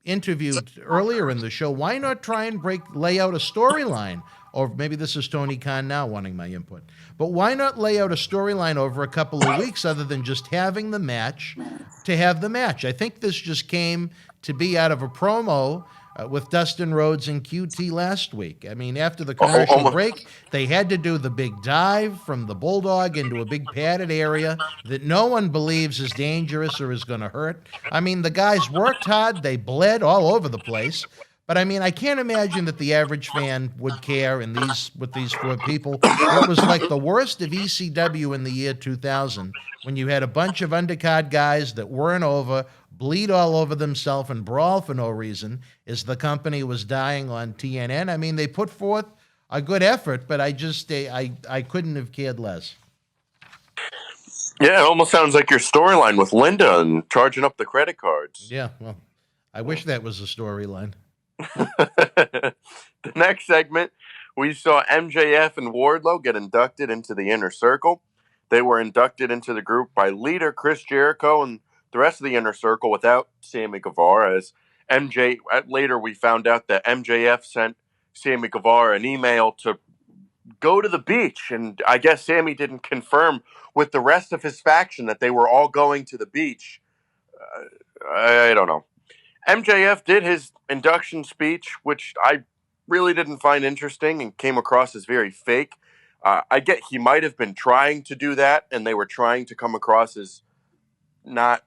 interviewed earlier in the show. Why not try and lay out a storyline? Or maybe this is Tony Khan now wanting my input. But why not lay out a storyline over a couple of weeks other than just having the match to have the match? I think this just came to be out of a promo with Dustin Rhodes and QT last week. I mean, after the commercial break, they had to do the big dive from the Bulldog into a big padded area that no one believes is dangerous or is going to hurt. I mean, the guys worked hard. They bled all over the place. But I mean, I can't imagine that the average fan would care with these four people. It was like the worst of ECW in the year 2000 when you had a bunch of undercard guys that weren't over, bleed all over themselves and brawl for no reason as the company was dying on TNN. I mean, they put forth a good effort, but I couldn't have cared less.
Yeah, it almost sounds like your storyline with Linda and charging up the credit cards.
Yeah, well, I wish that was a storyline.
The next segment, we saw MJF and Wardlow get inducted into the Inner Circle. They were inducted into the group by leader Chris Jericho and the rest of the Inner Circle without Sammy Guevara. As later we found out that MJF sent Sammy Guevara an email to go to the beach, and I guess Sammy didn't confirm with the rest of his faction that they were all going to the beach. I don't know. MJF did his induction speech, which I really didn't find interesting and came across as very fake. I get he might have been trying to do that, and they were trying to come across as not,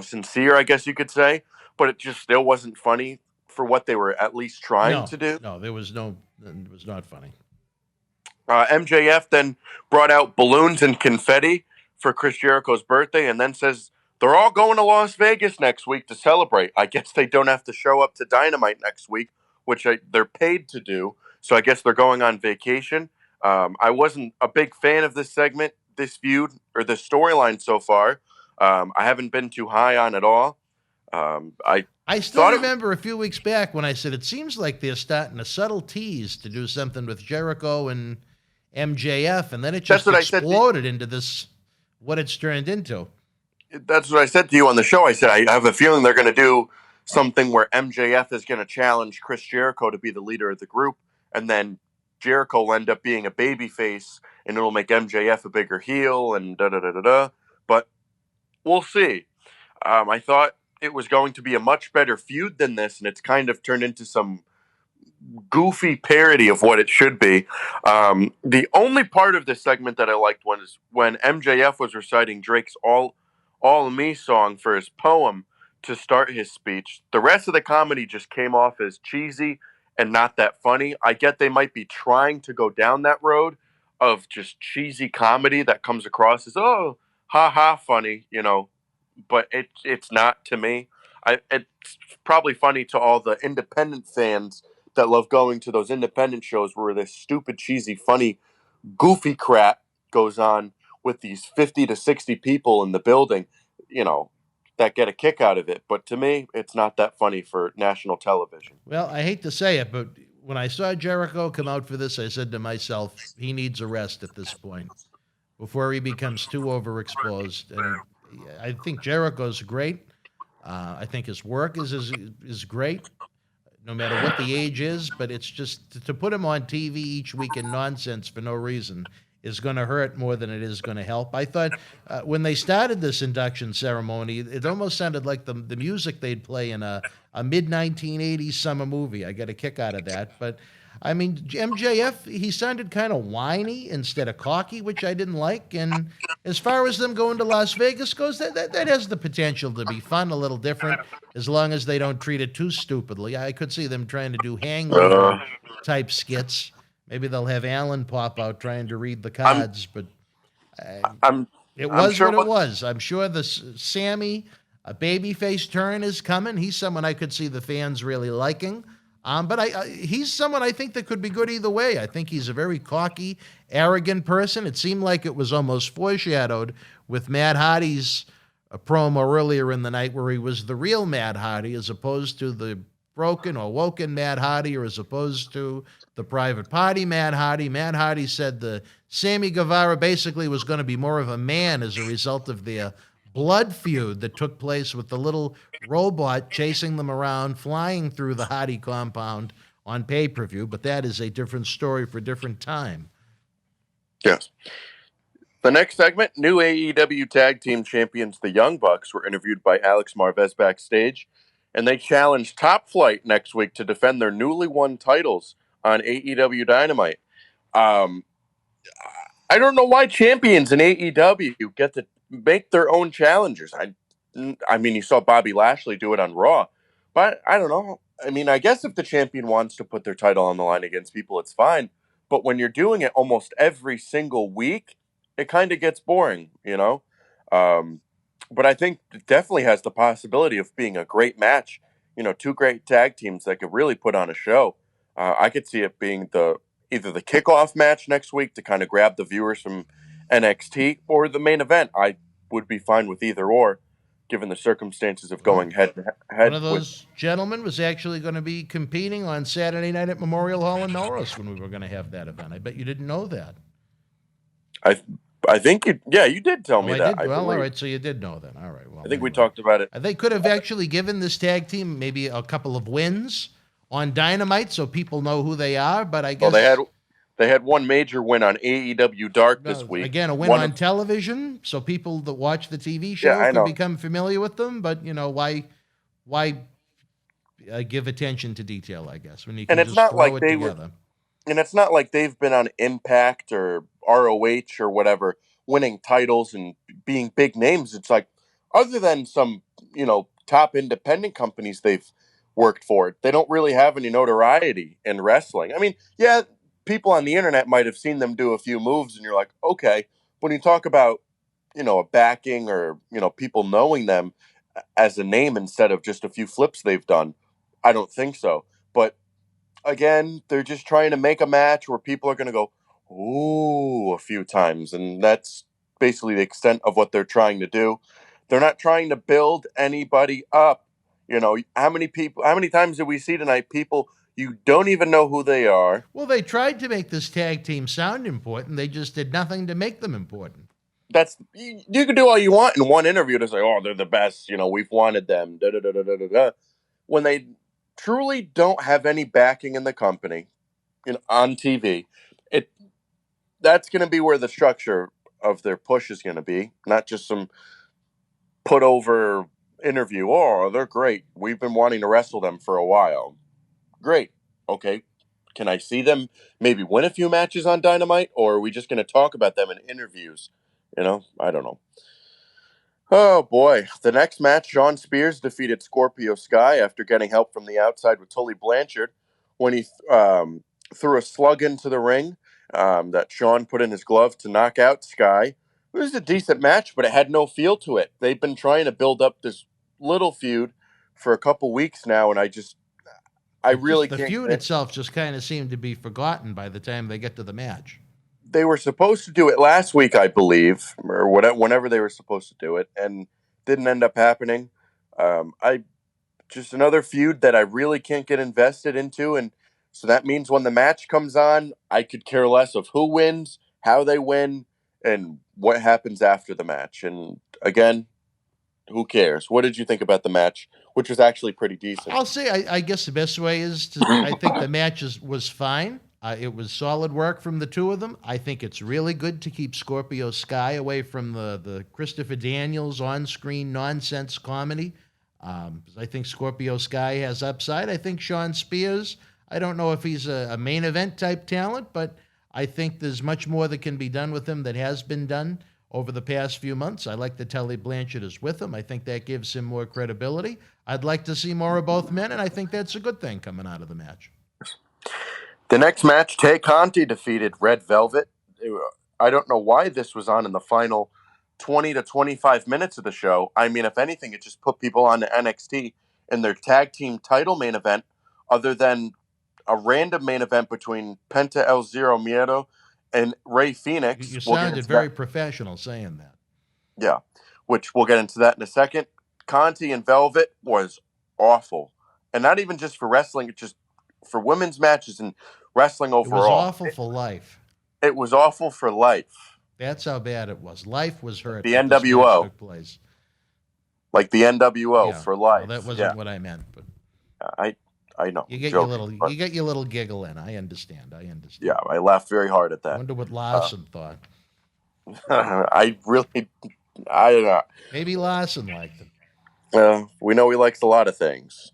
sincere, I guess you could say, but it just still wasn't funny for what they were at least trying to do.
No, it was not funny.
MJF then brought out balloons and confetti for Chris Jericho's birthday and then says, they're all going to Las Vegas next week to celebrate. I guess they don't have to show up to Dynamite next week, which they're paid to do. So I guess they're going on vacation. I wasn't a big fan of this segment, this feud, or this storyline so far. I haven't been too high on it all. I still
remember a few weeks back when I said it seems like they're starting a subtle tease to do something with Jericho and MJF, and then it just exploded into this, what it's turned into.
That's what I said to you on the show. I said, I have a feeling they're going to do something where MJF is going to challenge Chris Jericho to be the leader of the group, and then Jericho will end up being a babyface, and it'll make MJF a bigger heel, and da-da-da-da-da. But we'll see. I thought it was going to be a much better feud than this, and it's kind of turned into some goofy parody of what it should be. The only part of this segment that I liked was when MJF was reciting Drake's All of Me song for his poem to start his speech. The rest of the comedy just came off as cheesy and not that funny. I get they might be trying to go down that road of just cheesy comedy that comes across as, oh, ha funny, but it's not to me. It's probably funny to all the independent fans that love going to those independent shows where this stupid, cheesy, funny, goofy crap goes on with these 50 to 60 people in the building, that get a kick out of it. But to me, it's not that funny for national television.
Well, I hate to say it, but when I saw Jericho come out for this, I said to myself, he needs a rest at this point before he becomes too overexposed. And I think Jericho's great. I think his work is great, no matter what the age is. But it's just to put him on TV each week in nonsense for no reason is going to hurt more than it is going to help. I thought when they started this induction ceremony, it almost sounded like the music they'd play in a mid-1980s summer movie. I got a kick out of that. But, I mean, MJF, he sounded kind of whiny instead of cocky, which I didn't like. And as far as them going to Las Vegas goes, that has the potential to be fun, a little different, as long as they don't treat it too stupidly. I could see them trying to do hangover-type skits. Maybe they'll have Alan pop out trying to read the cards, but it was what it was. I'm sure the Sammy A babyface turn is coming. He's someone I could see the fans really liking. But he's someone I think that could be good either way. I think he's a very cocky, arrogant person. It seemed like it was almost foreshadowed with Matt Hardy's promo earlier in the night where he was the real Matt Hardy as opposed to the broken or woken Matt Hardy, or as opposed to the private party Matt Hardy. Matt Hardy said the Sammy Guevara basically was going to be more of a man as a result of their blood feud that took place with the little robot chasing them around, flying through the Hardy compound on pay-per-view, but that is a different story for a different time.
Yes. The next segment, new AEW Tag Team Champions, the Young Bucks, were interviewed by Alex Marvez backstage, and they challenged Top Flight next week to defend their newly won titles on AEW Dynamite. I don't know why champions in AEW get to make their own challengers. I mean, you saw Bobby Lashley do it on Raw, but I don't know. I mean, I guess if the champion wants to put their title on the line against people, it's fine. But when you're doing it almost every single week, it kind of gets boring, you know? But I think it definitely has the possibility of being a great match. You know, two great tag teams that could really put on a show. I could see it being either the kickoff match next week to kind of grab the viewers from NXT, or the main event. I would be fine with either or, given the circumstances of going head to head.
One of those gentlemen was actually going to be competing on Saturday night at Memorial Hall in Melrose when we were going to have that event. I bet you didn't know that.
I think you did tell me that.
Did? Well, all right, so you did know that. All right. Well,
I think we talked about it.
They could have actually given this tag team maybe a couple of wins on Dynamite so people know who they are, but I guess...
Well, they had one major win on AEW Dark this week.
Again, a win on television, so people that watch the TV show can become familiar with them, but, you know, why give attention to detail, I guess, when you can just throw it together.
And it's not like they've been on Impact or ROH or whatever, winning titles and being big names. It's like, other than some, you know, top independent companies they've worked for, they don't really have any notoriety in wrestling. I mean, yeah, people on the internet might have seen them do a few moves and you're like, okay. When you talk about, you know, a backing or, you know, people knowing them as a name instead of just a few flips they've done, I don't think so. But again, they're just trying to make a match where people are going to go, ooh, a few times. And that's basically the extent of what they're trying to do. They're not trying to build anybody up. You know, how many times did we see tonight people you don't even know who they are?
Well, they tried to make this tag team sound important. They just did nothing to make them important.
You can do all you want in one interview to say, oh, they're the best. You know, we've wanted them. Da, da, da, da, da, da. When they truly don't have any backing in the company, you know, on TV, that's going to be where the structure of their push is going to be, not just some put over interview. Oh, they're great. We've been wanting to wrestle them for a while. Great. Okay. Can I see them maybe win a few matches on Dynamite, or are we just going to talk about them in interviews? You know, I don't know. Oh, boy. The next match, Shawn Spears defeated Scorpio Sky after getting help from the outside with Tully Blanchard when he threw a slug into the ring that Shawn put in his glove to knock out Sky. It was a decent match, but it had no feel to it. They've been trying to build up this little feud for a couple weeks now, and
the feud itself just kind of seemed to be forgotten by the time they get to the match.
They were supposed to do it last week, I believe, or whenever they were supposed to do it, and didn't end up happening. Just another feud that I really can't get invested into, and so that means when the match comes on, I could care less of who wins, how they win, and what happens after the match. And again, who cares? What did you think about the match, which was actually pretty decent?
I'll say I guess the best way is to I think the match was fine. It was solid work from the two of them. I think it's really good to keep Scorpio Sky away from the Christopher Daniels on-screen nonsense comedy. I think Scorpio Sky has upside. I think Shawn Spears, I don't know if he's a main event type talent, but I think there's much more that can be done with him that has been done over the past few months. I like that Tully Blanchard is with him. I think that gives him more credibility. I'd like to see more of both men, and I think that's a good thing coming out of the match.
The next match, Tay Conti defeated Red Velvet. I don't know why this was on in the final 20 to 25 minutes of the show. I mean, if anything, it just put people on to NXT in their tag team title main event, other than a random main event between Penta El Zero Miedo and Rey Fenix.
You sounded very professional saying that.
Yeah, which we'll get into that in a second. Conti and Velvet was awful. And not even just for wrestling, it's just for women's matches and wrestling overall.
It was awful for life.
It was awful for life.
That's how bad it was. Life was hurt.
The NWO.
Took place.
Like the NWO for life.
Well, that wasn't what I meant, but
I know.
You get your little giggle in. I understand.
Yeah, I laughed very hard at that.
I wonder what Larson thought.
I don't know.
Maybe Larson liked it.
We know he likes a lot of things.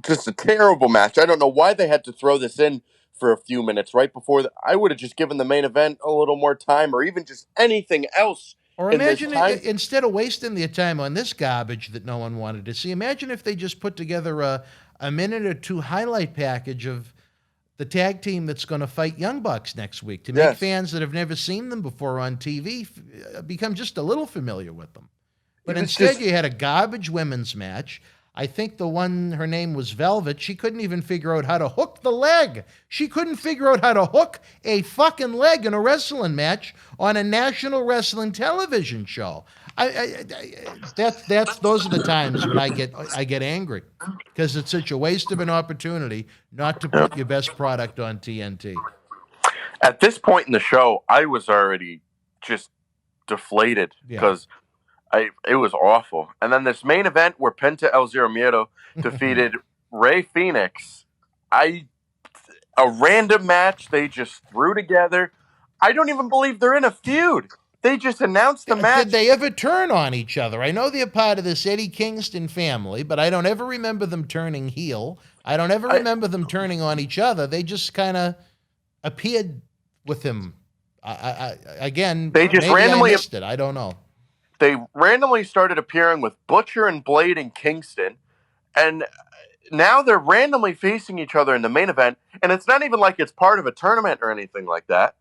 Just a terrible match. I don't know why they had to throw this in for a few minutes right before. I would have just given the main event a little more time, or even just anything else.
Or imagine instead of wasting their time on this garbage that no one wanted to see, imagine if they just put together a minute or two highlight package of the tag team that's going to fight Young Bucks next week to make fans that have never seen them before on TV become just a little familiar with them. But instead, you had a garbage women's match. I think the one, her name was Velvet, she couldn't even figure out how to hook the leg. She couldn't figure out how to hook a fucking leg in a wrestling match on a national wrestling television show. Those are the times when I get angry, because it's such a waste of an opportunity not to put your best product on TNT.
At this point in the show, I was already just deflated because it was awful. And then this main event where Penta El Zero Miedo defeated Rey Fenix, a random match they just threw together. I don't even believe they're in a feud. They just announced the match.
Did they ever turn on each other? I know they're part of this Eddie Kingston family, but I don't ever remember them turning heel. I don't ever remember them turning on each other. They just kind of appeared with him.
They just randomly
missed it. I don't know.
They randomly started appearing with Butcher and Blade and Kingston, and now they're randomly facing each other in the main event, and it's not even like it's part of a tournament or anything like that.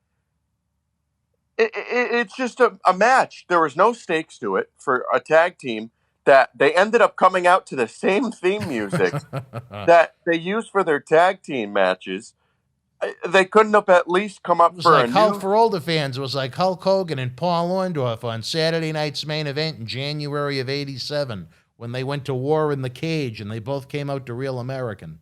It's just a match. There was no stakes to it for a tag team that they ended up coming out to the same theme music that they use for their tag team matches. They couldn't have at least come up
for older fans. It was like Hulk Hogan and Paul Orndorff on Saturday Night's Main Event in January of '87 when they went to war in the cage and they both came out to Real American.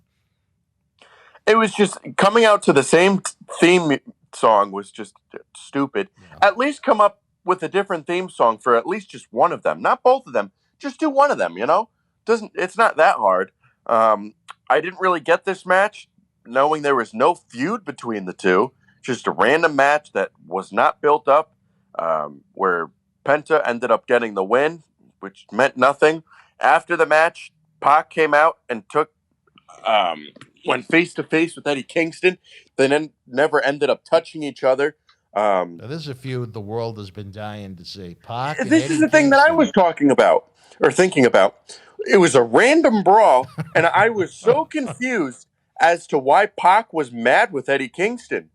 It was just coming out to the same theme song was just stupid. Yeah. At least come up with a different theme song for at least just one of them, not both of them. Just do one of them. It's not that hard. I didn't really get this match, knowing there was no feud between the two, just a random match that was not built up, where Penta ended up getting the win, which meant nothing. After the match, Pac came out and went face-to-face with Eddie Kingston. They then never ended up touching each other.
Now, this is a feud the world has been dying to see. Pac and
this
Eddie
is the thing that I was talking about, or thinking about. It was a random brawl, and I was so confused as to why Pac was mad with Eddie Kingston.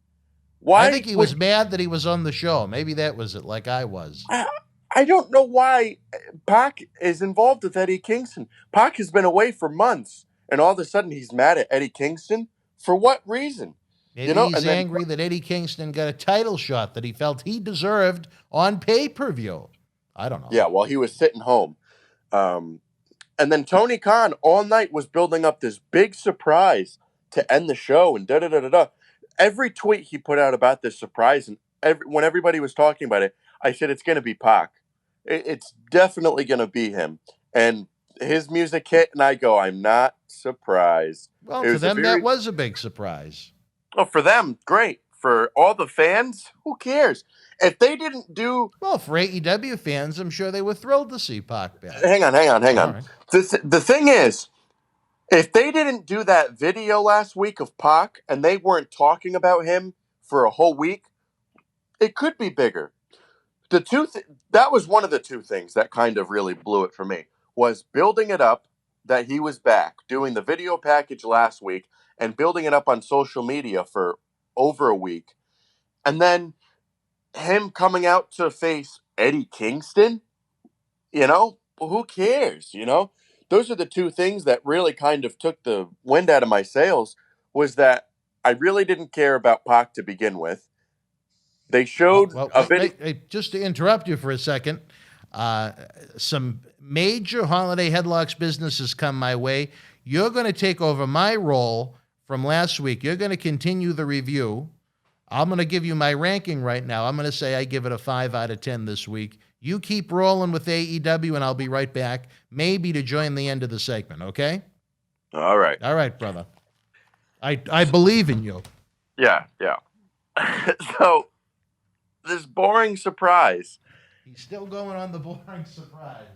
I think he was mad that he was on the show. Maybe that was it, like I was.
I don't know why Pac is involved with Eddie Kingston. Pac has been away for months, and all of a sudden he's mad at Eddie Kingston? For what reason?
Maybe he's angry that Eddie Kingston got a title shot that he felt he deserved on pay-per-view. I don't know.
Yeah, while he was sitting home. And then Tony Khan all night was building up this big surprise to end the show and da-da-da-da-da. Every tweet he put out about this surprise, and when everybody was talking about it, I said, it's going to be Pac. It's definitely going to be him. And his music hit, and I go, I'm not surprised.
Well, for them, that was a big surprise.
Well, for them, great. For all the fans, who cares? If they didn't do...
Well, for AEW fans, I'm sure they were thrilled to see Pac back.
Hang on. Right. The thing is, if they didn't do that video last week of Pac, and they weren't talking about him for a whole week, it could be bigger. That was one of the two things that kind of really blew it for me, was building it up that he was back, doing the video package last week, and building it up on social media for over a week. And then him coming out to face Eddie Kingston, who cares, Those are the two things that really kind of took the wind out of my sails, was that I really didn't care about Pac to begin with. They showed a video.
Just to interrupt you for a second, some major holiday headlocks businesses come my way. You're going to take over my role from last week. You're going to continue the review. I'm going to give you my ranking right now. I'm going to say I give it a 5 out of 10 this week. You keep rolling with AEW, and I'll be right back, maybe to join the end of the segment, okay?
All right.
All right, brother. I believe in you.
Yeah. So, this boring surprise.
He's still going on the boring surprise.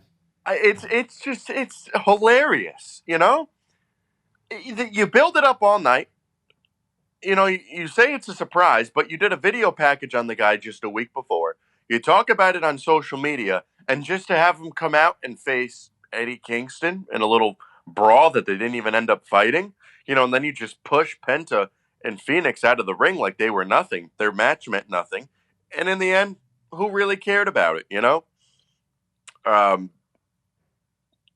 It's hilarious, You build it up all night. You say it's a surprise, but you did a video package on the guy just a week before. You talk about it on social media, and just to have him come out and face Eddie Kingston in a little brawl that they didn't even end up fighting, and then you just push Penta and Phoenix out of the ring like they were nothing. Their match meant nothing. And in the end, who really cared about it,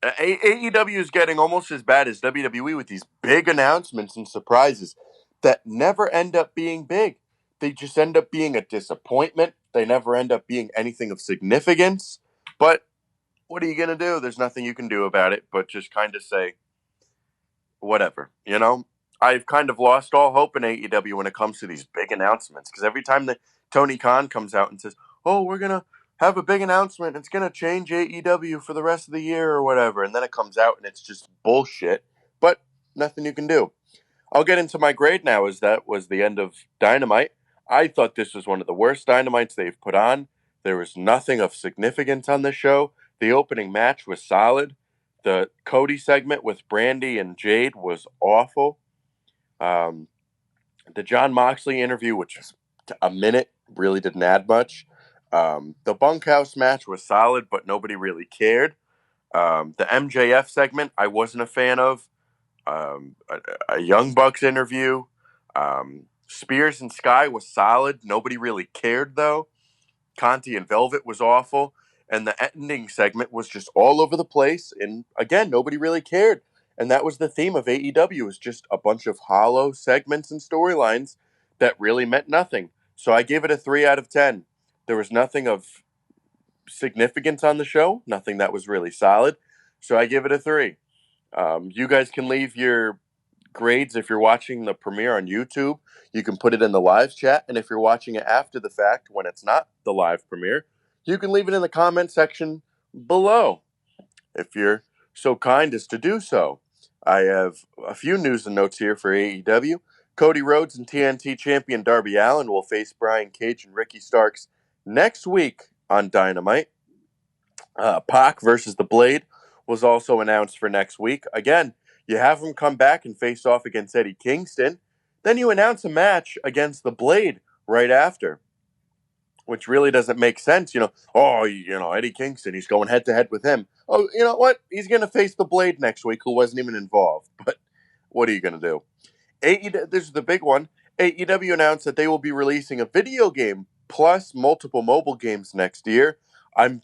AEW is getting almost as bad as WWE with these big announcements and surprises that never end up being big. They just end up being a disappointment. They never end up being anything of significance. But what are you going to do? There's nothing you can do about it but just kind of say, whatever, I've kind of lost all hope in AEW when it comes to these big announcements, because every time that Tony Khan comes out and says, oh, we're going to have a big announcement, it's going to change AEW for the rest of the year or whatever, and then it comes out and it's just bullshit, but nothing you can do. I'll get into my grade now, as that was the end of Dynamite. I thought this was one of the worst Dynamites they've put on. There was nothing of significance on the show. The opening match was solid. The Cody segment with Brandy and Jade was awful. The Jon Moxley interview, which was a minute, really didn't add much. The bunkhouse match was solid, but nobody really cared. The MJF segment, I wasn't a fan of. A Young Bucks interview. Spears and Sky was solid. Nobody really cared, though. Conti and Velvet was awful. And the ending segment was just all over the place. And again, nobody really cared. And that was the theme of AEW, was just a bunch of hollow segments and storylines that really meant nothing. So I gave it a 3 out of 10. There was nothing of significance on the show, nothing that was really solid. So I give it a 3. You guys can leave your grades if you're watching the premiere on YouTube. You can put it in the live chat. And if you're watching it after the fact, when it's not the live premiere, you can leave it in the comment section below, if you're so kind as to do so. I have a few news and notes here for AEW. Cody Rhodes and TNT champion Darby Allin will face Brian Cage and Ricky Starks next week on Dynamite. Pac versus The Blade was also announced for next week. Again, you have him come back and face off against Eddie Kingston. Then you announce a match against The Blade right after, which really doesn't make sense. Eddie Kingston, he's going head-to-head with him. Oh, you know what? He's going to face The Blade next week, who wasn't even involved. But what are you going to do? This is the big one. AEW announced that they will be releasing a video game plus multiple mobile games next year. I'm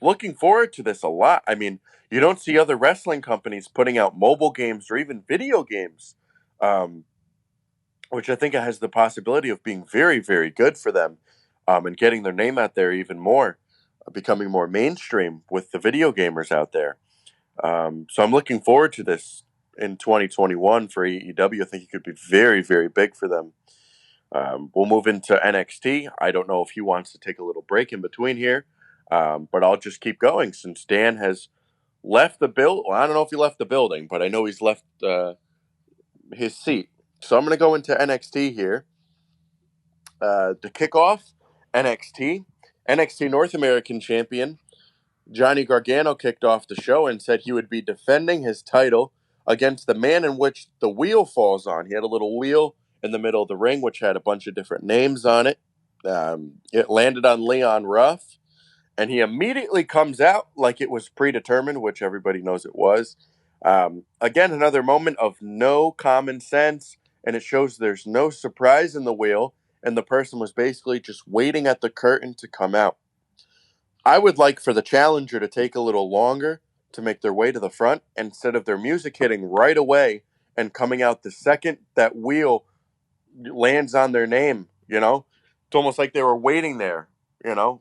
looking forward to this a lot. I mean, you don't see other wrestling companies putting out mobile games or even video games, which I think has the possibility of being very, very good for them, and getting their name out there even more, becoming more mainstream with the video gamers out there. So I'm looking forward to this in 2021 for AEW. I think it could be very, very big for them. We'll move into NXT. I don't know if he wants to take a little break in between here, but I'll just keep going since Dan has left the building. Well, I don't know if he left the building, but I know he's left his seat. So I'm going to go into NXT here. To kick off NXT North American Champion Johnny Gargano kicked off the show and said he would be defending his title against the man in which the wheel falls on. He had a little wheel in the middle of the ring, which had a bunch of different names on it. It landed on Leon Ruff, and he immediately comes out like it was predetermined, which everybody knows it was. Again, another moment of no common sense, and it shows there's no surprise in the wheel. and the person was basically just waiting at the curtain to come out. I would like for the challenger to take a little longer to make their way to the front instead of their music hitting right away and coming out the second that wheel lands on their name, you know? It's almost like they were waiting there, you know?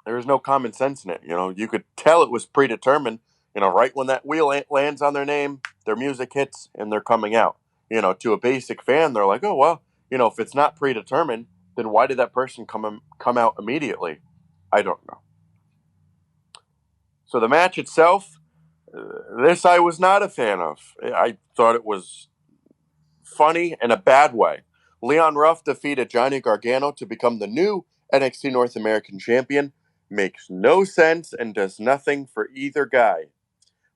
There was no common sense in it, you know? You could tell it was predetermined, you know, right when that wheel lands on their name, their music hits and they're coming out. You know, to a basic fan, they're like, oh, well, you know, if it's not predetermined, then why did that person come out immediately? I don't know. So the match itself, this I was not a fan of. I thought it was funny in a bad way. Leon Ruff defeated Johnny Gargano to become the new NXT North American champion. Makes no sense and does nothing for either guy.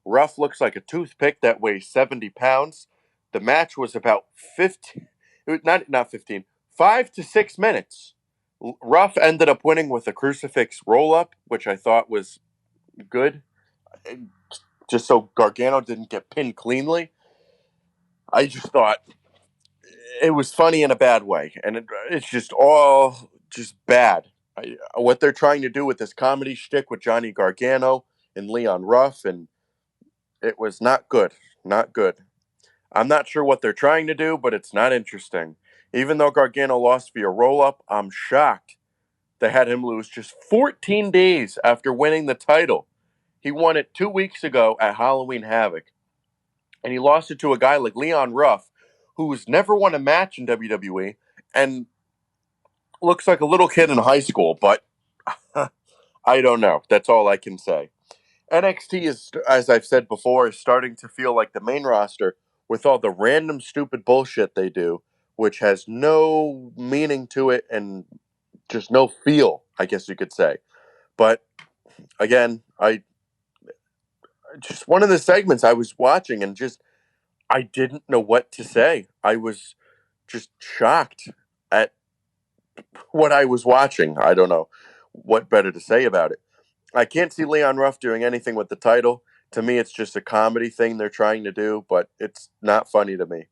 Ruff looks like a toothpick that weighs 70 pounds. The match was about 5 to 6 minutes. Ruff ended up winning with a crucifix roll-up, which I thought was good, just so Gargano didn't get pinned cleanly. I just thought it was funny in a bad way, and it's just all just bad. What they're trying to do with this comedy shtick with Johnny Gargano and Leon Ruff, and it was not good. Not good. I'm not sure what they're trying to do, but it's not interesting. Even though Gargano lost via roll-up, I'm shocked they had him lose just 14 days after winning the title. He won it 2 weeks ago at Halloween Havoc, and he lost it to a guy like Leon Ruff, who's never won a match in WWE and looks like a little kid in high school, but I don't know. That's all I can say. NXT is, as I've said before, is starting to feel like the main roster with all the random stupid bullshit they do, which has no meaning to it and just no feel, I guess you could say. But again, I just one of the segments I was watching and just I didn't know what to say. I was just shocked at what I was watching. I don't know what better to say about it. I can't see Leon Ruff doing anything with the title. To me, it's just a comedy thing they're trying to do, but it's not funny to me.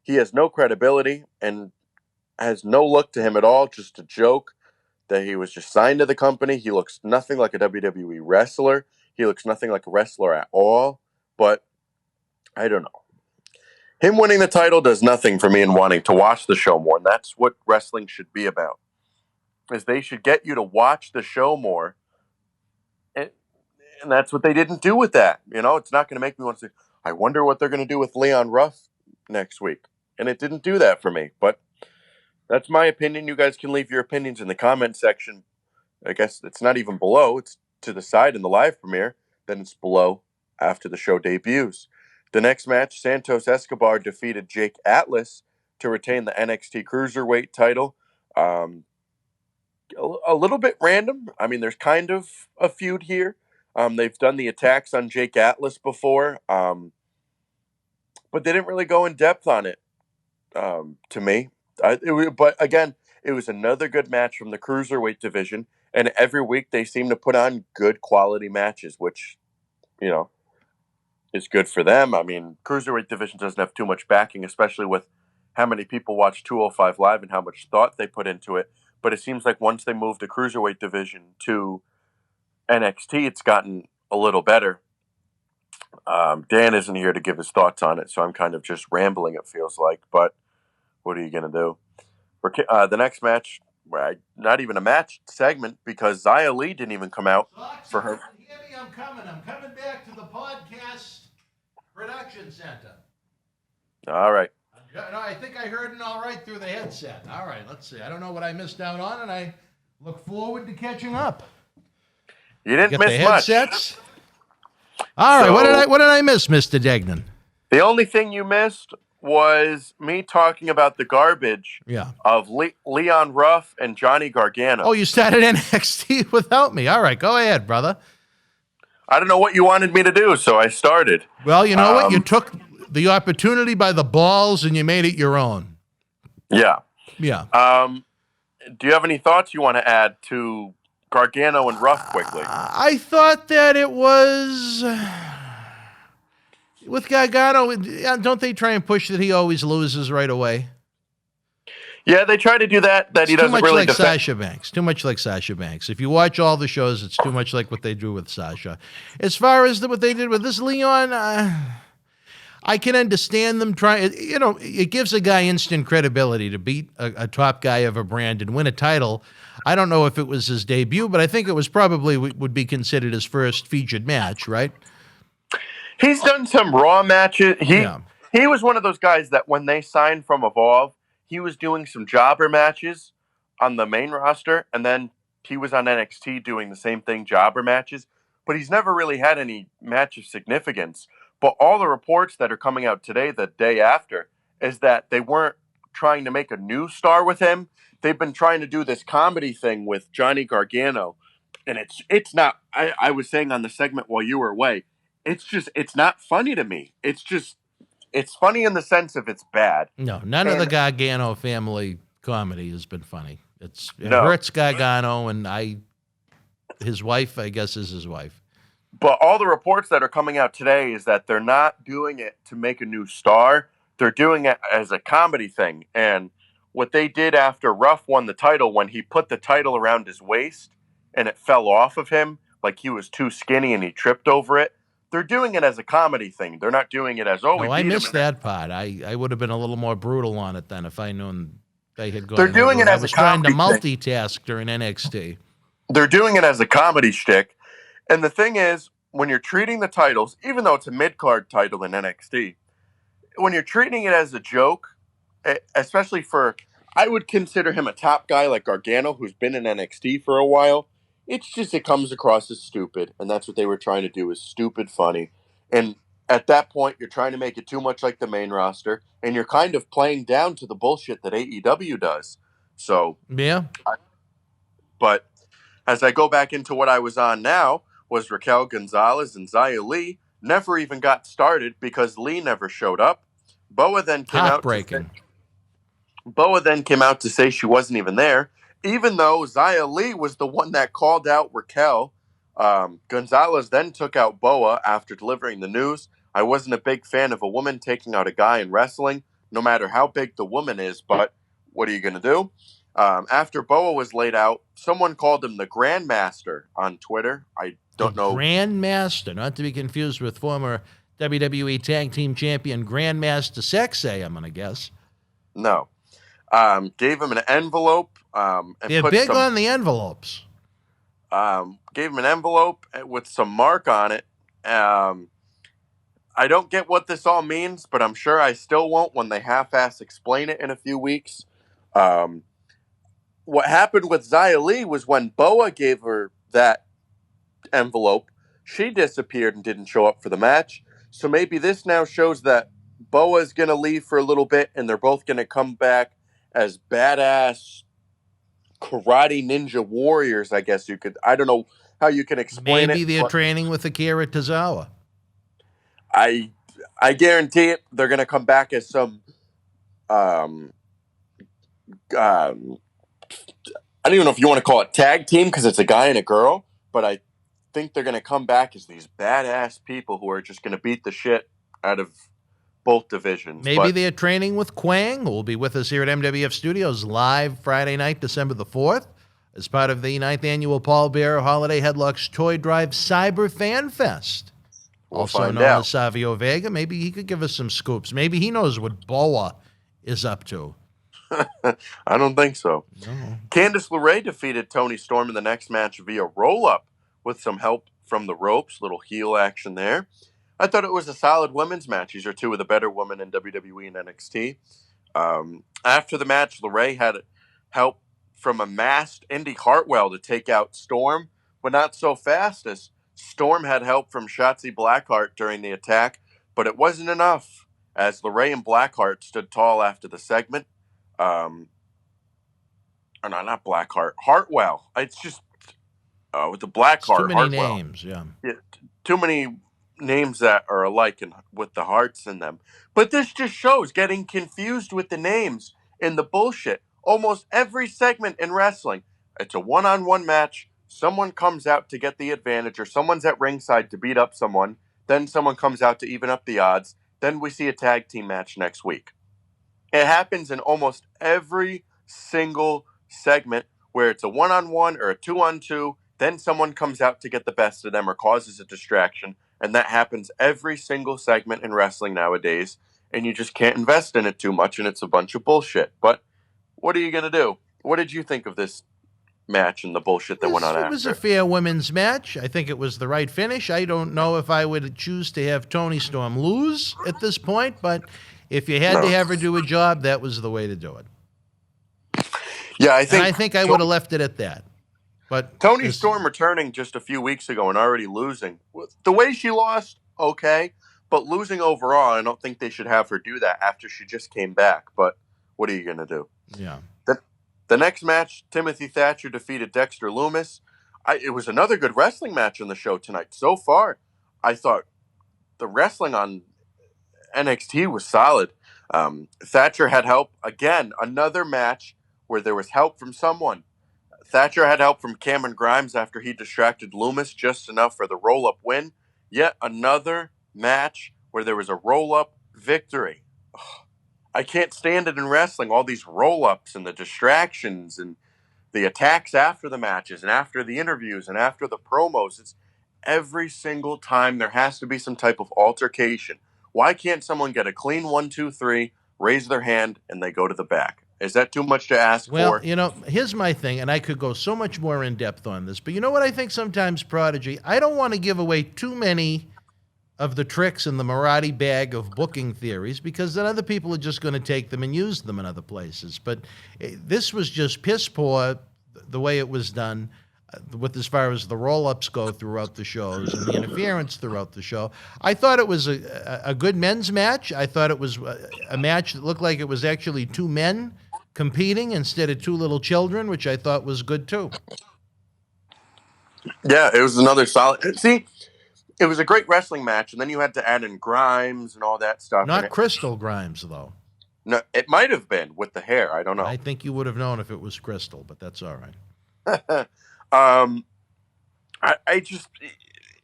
He has no credibility and has no look to him at all, just a joke that he was just signed to the company. He looks nothing like a WWE wrestler. He looks nothing like a wrestler at all, but I don't know. Him winning the title does nothing for me in wanting to watch the show more, and that's what wrestling should be about, is they should get you to watch the show more. And that's what they didn't do with that. You know, it's not going to make me want to say, I wonder what they're going to do with Leon Ruff next week. And it didn't do that for me. But that's my opinion. You guys can leave your opinions in the comment section. I guess it's not even below. It's to the side in the live premiere. Then it's below after the show debuts. The next match, Santos Escobar defeated Jake Atlas to retain the NXT Cruiserweight title. A little bit random. I mean, there's kind of a feud here. They've done the attacks on Jake Atlas before, but they didn't really go in depth on it, to me. But again, it was another good match from the Cruiserweight division, and every week they seem to put on good quality matches, which, you know, is good for them. I mean, Cruiserweight division doesn't have too much backing, especially with how many people watch 205 Live and how much thought they put into it. But it seems like once they moved the Cruiserweight division to NXT, it's gotten a little better. Dan isn't here to give his thoughts on it, so I'm kind of just rambling, it feels like. But what are you going to do? For the next match, not even a match segment, because Xia Li didn't even come out for her.
Hear me, I'm coming back to the podcast production center.
All right.
No, I think I heard it all right through the headset. All right, let's see. I don't know what I missed out on, and I look forward to catching up.
You didn't
Get
miss
the headsets.
much.
All right,
So,
what did I miss, Mr. Degnan?
The only thing you missed was me talking about the garbage of Leon Ruff and Johnny Gargano.
Oh, you started NXT without me. All right, go ahead, brother.
I don't know what you wanted me to do, so I started.
Well, you know what? You took the opportunity by the balls and you made it your own.
Yeah.
Yeah.
Do you have any thoughts you want to add to Gargano and Ruff quickly?
I thought that it was with Gargano. Don't they try and push that he always loses right away?
Yeah, they try to do that he
It's too
doesn't
much
really
like
defend.
Sasha Banks. Too much like Sasha Banks. If you watch all the shows, it's too much like what they do with Sasha. As far as what they did with this Leon, I can understand them trying. It gives a guy instant credibility to beat a top guy of a brand and win a title. I don't know if it was his debut, but I think it was probably would be considered his first featured match, right?
He's done some Raw matches.
Yeah.
He was one of those guys that when they signed from Evolve, he was doing some jobber matches on the main roster, and then he was on NXT doing the same thing, jobber matches. But he's never really had any match of significance. But all the reports that are coming out today, the day after, is that they weren't trying to make a new star with him. They've been trying to do this comedy thing with Johnny Gargano. And it's not, I was saying on the segment while you were away, it's not funny to me. It's funny in the sense of it's bad.
No, none of the Gargano family comedy has been funny. It
No.
hurts Gargano, and his wife, I guess, is his wife.
But all the reports that are coming out today is that they're not doing it to make a new star. They're doing it as a comedy thing. And what they did after Ruff won the title, when he put the title around his waist and it fell off of him, like he was too skinny and he tripped over it, they're doing it as a comedy thing. They're not doing it as,
I missed that part. I would have been a little more brutal on it then if I known they had gone.
They're doing it as a comedy
I was trying to multitask during NXT.
They're doing it as a comedy shtick. And the thing is, when you're treating the titles, even though it's a mid-card title in NXT, when you're treating it as a joke, especially I would consider him a top guy like Gargano, who's been in NXT for a while, it comes across as stupid. And that's what they were trying to do, is stupid funny. And at that point, you're trying to make it too much like the main roster, and you're kind of playing down to the bullshit that AEW does. So,
yeah.
But as I go back into what I was on now, was Raquel Gonzalez and Xia Li never even got started because Lee never showed up. Boa then came out to say she wasn't even there, even though Xia Li was the one that called out Raquel. Gonzalez then took out Boa after delivering the news. I wasn't a big fan of a woman taking out a guy in wrestling, no matter how big the woman is, but what are you going to do? After Boa was laid out, someone called him the Grandmaster on Twitter. I don't know.
Grandmaster, not to be confused with former WWE Tag Team Champion Grandmaster Sexay, I'm going to guess.
No. Gave him an envelope.
They're big on the envelopes.
Gave him an envelope with some mark on it. I don't get what this all means, but I'm sure I still won't when they half-ass explain it in a few weeks. What happened with Xia Li was when Boa gave her that envelope, she disappeared and didn't show up for the match. So maybe this now shows that Boa's going to leave for a little bit, and they're both going to come back as badass karate ninja warriors, I guess you could. I don't know how you can explain it.
Maybe they're training with Akira Tozawa.
I guarantee it. They're going to come back as some I don't even know if you want to call it tag team because it's a guy and a girl, but I think they're going to come back as these badass people who are just going to beat the shit out of both divisions.
Maybe they're training with Kwang, who will be with us here at MWF Studios live Friday night, December the 4th, as part of the 9th annual Paul Bearer Holiday Headlocks Toy Drive Cyber Fan Fest.
We'll
also
find
known
out.
as Savio Vega. Maybe he could give us some scoops. Maybe he knows what Boa is up to.
I don't think so.
No.
Candice LeRae defeated Toni Storm in the next match via roll-up with some help from the ropes. Little heel action there. I thought it was a solid women's match. These are two of the better women in WWE and NXT. After the match, LeRae had help from a masked Indy Hartwell to take out Storm, but not so fast, as Storm had help from Shotzi Blackheart during the attack, but it wasn't enough, as LeRae and Blackheart stood tall after the segment. Not Blackheart, Hartwell. It's just with the Blackheart.
Too many
Hartwell.
names, yeah.
Too many names that are alike and with the hearts in them. But this just shows getting confused with the names and the bullshit. Almost every segment in wrestling, it's a one-on-one match. Someone comes out to get the advantage, or someone's at ringside to beat up someone. Then someone comes out to even up the odds. Then we see a tag team match next week. It happens in almost every single segment where it's a one-on-one or a two-on-two, then someone comes out to get the best of them or causes a distraction, and that happens every single segment in wrestling nowadays, and you just can't invest in it too much, and it's a bunch of bullshit. But what are you going to do? What did you think of this match and the bullshit that went on
It was a
after?
fair women's match. I think it was the right finish. I don't know if I would choose to have Toni Storm lose at this point, but if you had to have her do a job, that was the way to do it.
Yeah,
I think I would have left it at that. But
Toni Storm returning just a few weeks ago and already losing. The way she lost, okay, but losing overall, I don't think they should have her do that after she just came back. But what are you going to do?
Yeah.
The next match, Timothy Thatcher defeated Dexter Lumis. It was another good wrestling match on the show tonight. So far, I thought the wrestling on NXT was solid. Thatcher had help. Again, another match where there was help from someone. Thatcher had help from Cameron Grimes after he distracted Lumis just enough for the roll-up win. Yet another match where there was a roll-up victory. I can't stand it in wrestling, all these roll-ups and the distractions and the attacks after the matches and after the interviews and after the promos. It's every single time there has to be some type of altercation. Why can't someone get a clean 1, 2, 3, raise their hand, and they go to the back? Is that too much to ask for?
Well, here's my thing, and I could go so much more in depth on this, but you know what I think sometimes, Prodigy? I don't want to give away too many of the tricks in the Mirade bag of booking theories, because then other people are just going to take them and use them in other places. But this was just piss poor, the way it was done, with as far as the roll-ups go throughout the shows and the interference throughout the show. I thought it was a good men's match. I thought it was a match that looked like it was actually two men competing instead of two little children, which I thought was good too.
Yeah, it was another solid. See, it was a great wrestling match, and then you had to add in Grimes and all that stuff.
Not Crystal Grimes, though.
No, it might have been with the hair. I don't know.
I think you would have known if it was Crystal, but that's all right.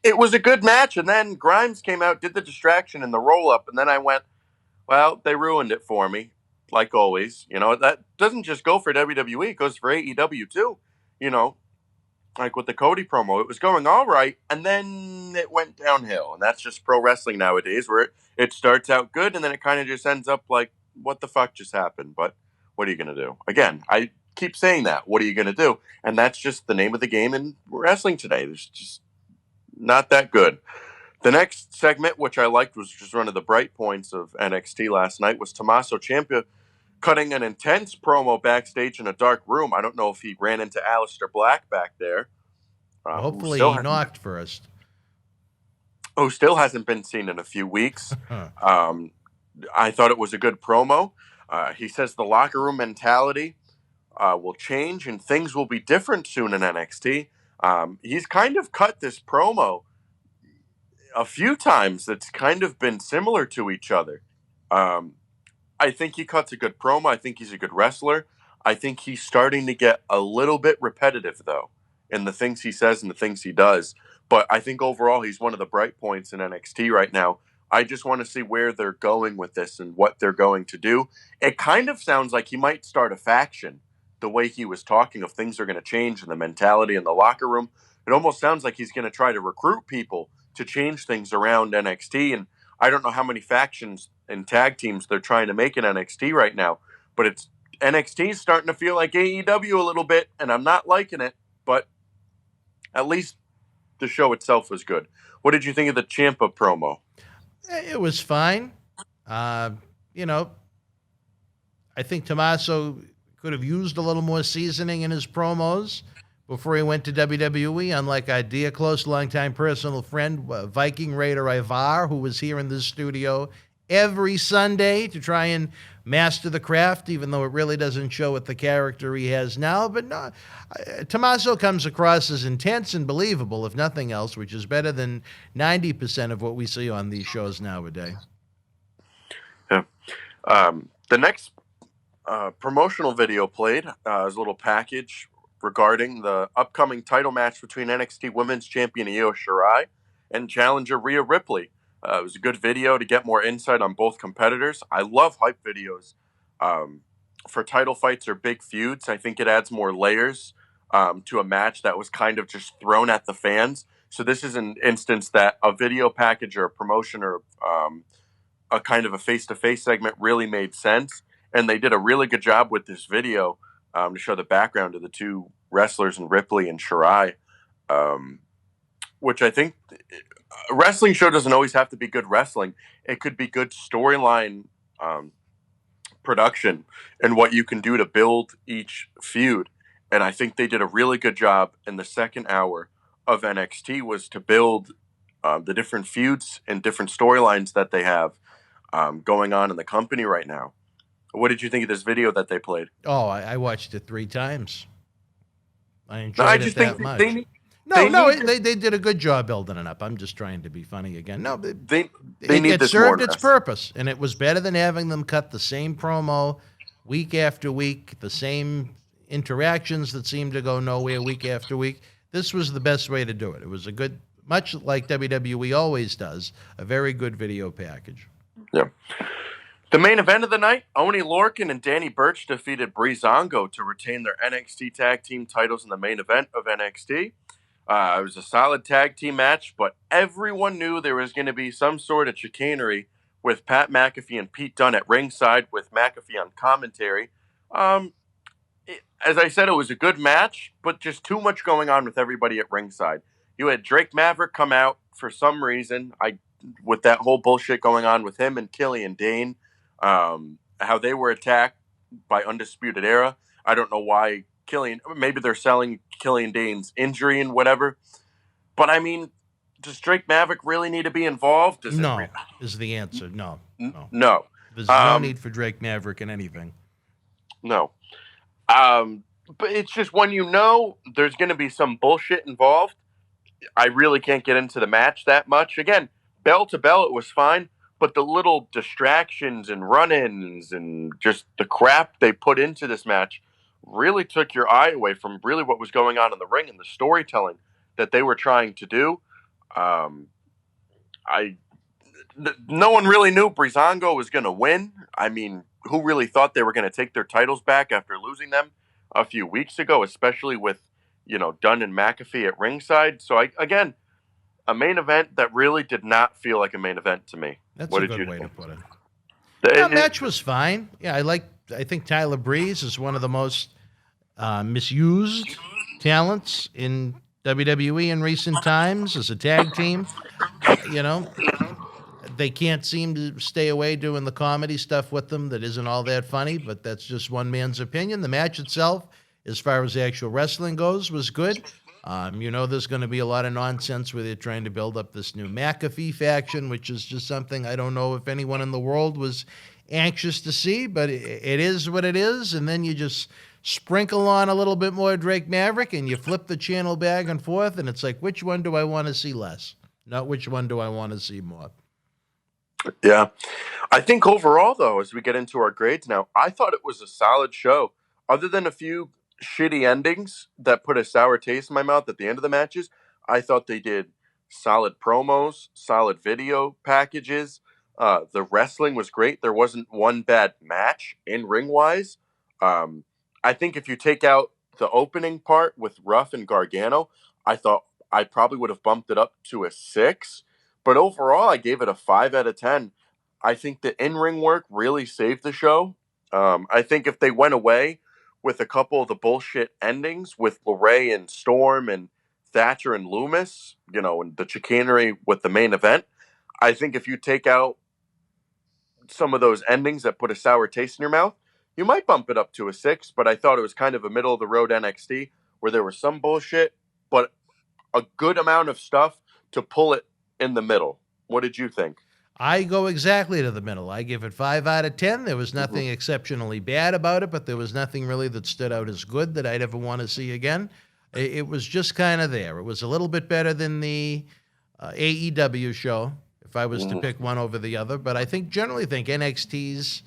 It was a good match, and then Grimes came out, did the distraction and the roll-up, and then I went, well, they ruined it for me, like always. That doesn't just go for WWE, it goes for AEW too. Like with the Cody promo, it was going all right, and then it went downhill, and that's just pro wrestling nowadays, where it starts out good, and then it kind of just ends up like, what the fuck just happened? But what are you going to do? Again, I keep saying that. What are you going to do? And that's just the name of the game in wrestling today. There's just not that good. The next segment, which I liked, was just one of the bright points of NXT last night, was Tommaso Ciampa cutting an intense promo backstage in a dark room. I don't know if he ran into Aleister Black back there.
Hopefully he knocked first.
Who still hasn't been seen in a few weeks. I thought it was a good promo. He says the locker room mentality will change and things will be different soon in NXT. He's kind of cut this promo a few times that's kind of been similar to each other. I think he cuts a good promo. I think he's a good wrestler. I think he's starting to get a little bit repetitive, though, in the things he says and the things he does. But I think overall he's one of the bright points in NXT right now. I just want to see where they're going with this and what they're going to do. It kind of sounds like he might start a faction, the way he was talking of things are going to change in the mentality in the locker room. It almost sounds like he's going to try to recruit people to change things around NXT. And I don't know how many factions and tag teams they're trying to make in NXT right now, but NXT is starting to feel like AEW a little bit, and I'm not liking it, but at least the show itself was good. What did you think of the Ciampa promo?
It was fine. I think Tommaso could have used a little more seasoning in his promos before he went to WWE, unlike our dear, close, longtime personal friend, Viking Raider Ivar, who was here in this studio every Sunday to try and master the craft, even though it really doesn't show with the character he has now. But no, Tommaso comes across as intense and believable, if nothing else, which is better than 90% of what we see on these shows nowadays.
Yeah. The next promotional video played is a little package regarding the upcoming title match between NXT Women's Champion Io Shirai and challenger Rhea Ripley. It was a good video to get more insight on both competitors. I love hype videos. for title fights or big feuds. I think it adds more layers to a match that was kind of just thrown at the fans. So this is an instance that a video package or a promotion or a kind of a face-to-face segment really made sense. And they did a really good job with this video to show the background of the two wrestlers in Ripley and Shirai, which I think a wrestling show doesn't always have to be good wrestling. It could be good storyline production and what you can do to build each feud. And I think they did a really good job in the second hour of NXT was to build the different feuds and different storylines that they have going on in the company right now. What did you think of this video that they played?
Oh, I watched it 3 times. I enjoyed
No, I
it
just
that
think
much. They did a good job building it up. I'm just trying to be funny again. No,
they need
it
this
served
more
its purpose, and it was better than having them cut the same promo week after week, the same interactions that seemed to go nowhere week after week. This was the best way to do it. It was a good, much like WWE always does, a very good video package.
Yeah. The main event of the night, Oni Lorcan and Danny Burch defeated Breezango to retain their NXT tag team titles in the main event of NXT. It was a solid tag team match, but everyone knew there was going to be some sort of chicanery with Pat McAfee and Pete Dunne at ringside with McAfee on commentary. As I said, it was a good match, but just too much going on with everybody at ringside. You had Drake Maverick come out for some reason, with that whole bullshit going on with him and Killian Dane. How they were attacked by Undisputed Era. I don't know why maybe they're selling Killian Dane's injury and whatever. But I mean, does Drake Maverick really need to be involved?
Is the answer. No.
No.
There's no need for Drake Maverick in anything.
No. But it's just when you know there's going to be some bullshit involved, I really can't get into the match that much. Again, bell to bell, it was fine. But the little distractions and run-ins and just the crap they put into this match really took your eye away from really what was going on in the ring and the storytelling that they were trying to do. No one really knew Breezango was going to win. I mean, who really thought they were going to take their titles back after losing them a few weeks ago, especially with, Dunne and McAfee at ringside? So, again, a main event that really did not feel like a main event to me.
That's a good way to put it. The match was fine. Yeah, I think Tyler Breeze is one of the most misused talents in WWE in recent times as a tag team. They can't seem to stay away doing the comedy stuff with them that isn't all that funny, but that's just one man's opinion. The match itself, as far as the actual wrestling goes, was good. There's going to be a lot of nonsense where they're trying to build up this new McAfee faction, which is just something I don't know if anyone in the world was anxious to see, but it is what it is. And then you just sprinkle on a little bit more Drake Maverick and you flip the channel back and forth. And it's like, which one do I want to see less? Not which one do I want to see more?
Yeah. I think overall, though, as we get into our grades now, I thought it was a solid show. Other than a few shitty endings that put a sour taste in my mouth at the end of the matches, I thought they did solid promos, solid video packages. The wrestling was great. There wasn't one bad match in ring-wise. I think if you take out the opening part with Ruff and Gargano, I thought I probably would have bumped it up to a 6. But overall, I gave it a 5 out of 10. I think the in-ring work really saved the show. I think if they went away with a couple of the bullshit endings with LeRae and Storm and Thatcher and Loomis, and the chicanery with the main event, I think if you take out some of those endings that put a sour taste in your mouth, you might bump it up to a 6, but I thought it was kind of a middle-of-the-road NXT where there was some bullshit, but a good amount of stuff to pull it in the middle. What did you think?
I go exactly to the middle. I give it 5 out of 10. There was nothing exceptionally bad about it, but there was nothing really that stood out as good that I'd ever want to see again. It was just kind of there. It was a little bit better than the AEW show, if I was to pick one over the other. But I generally think NXT's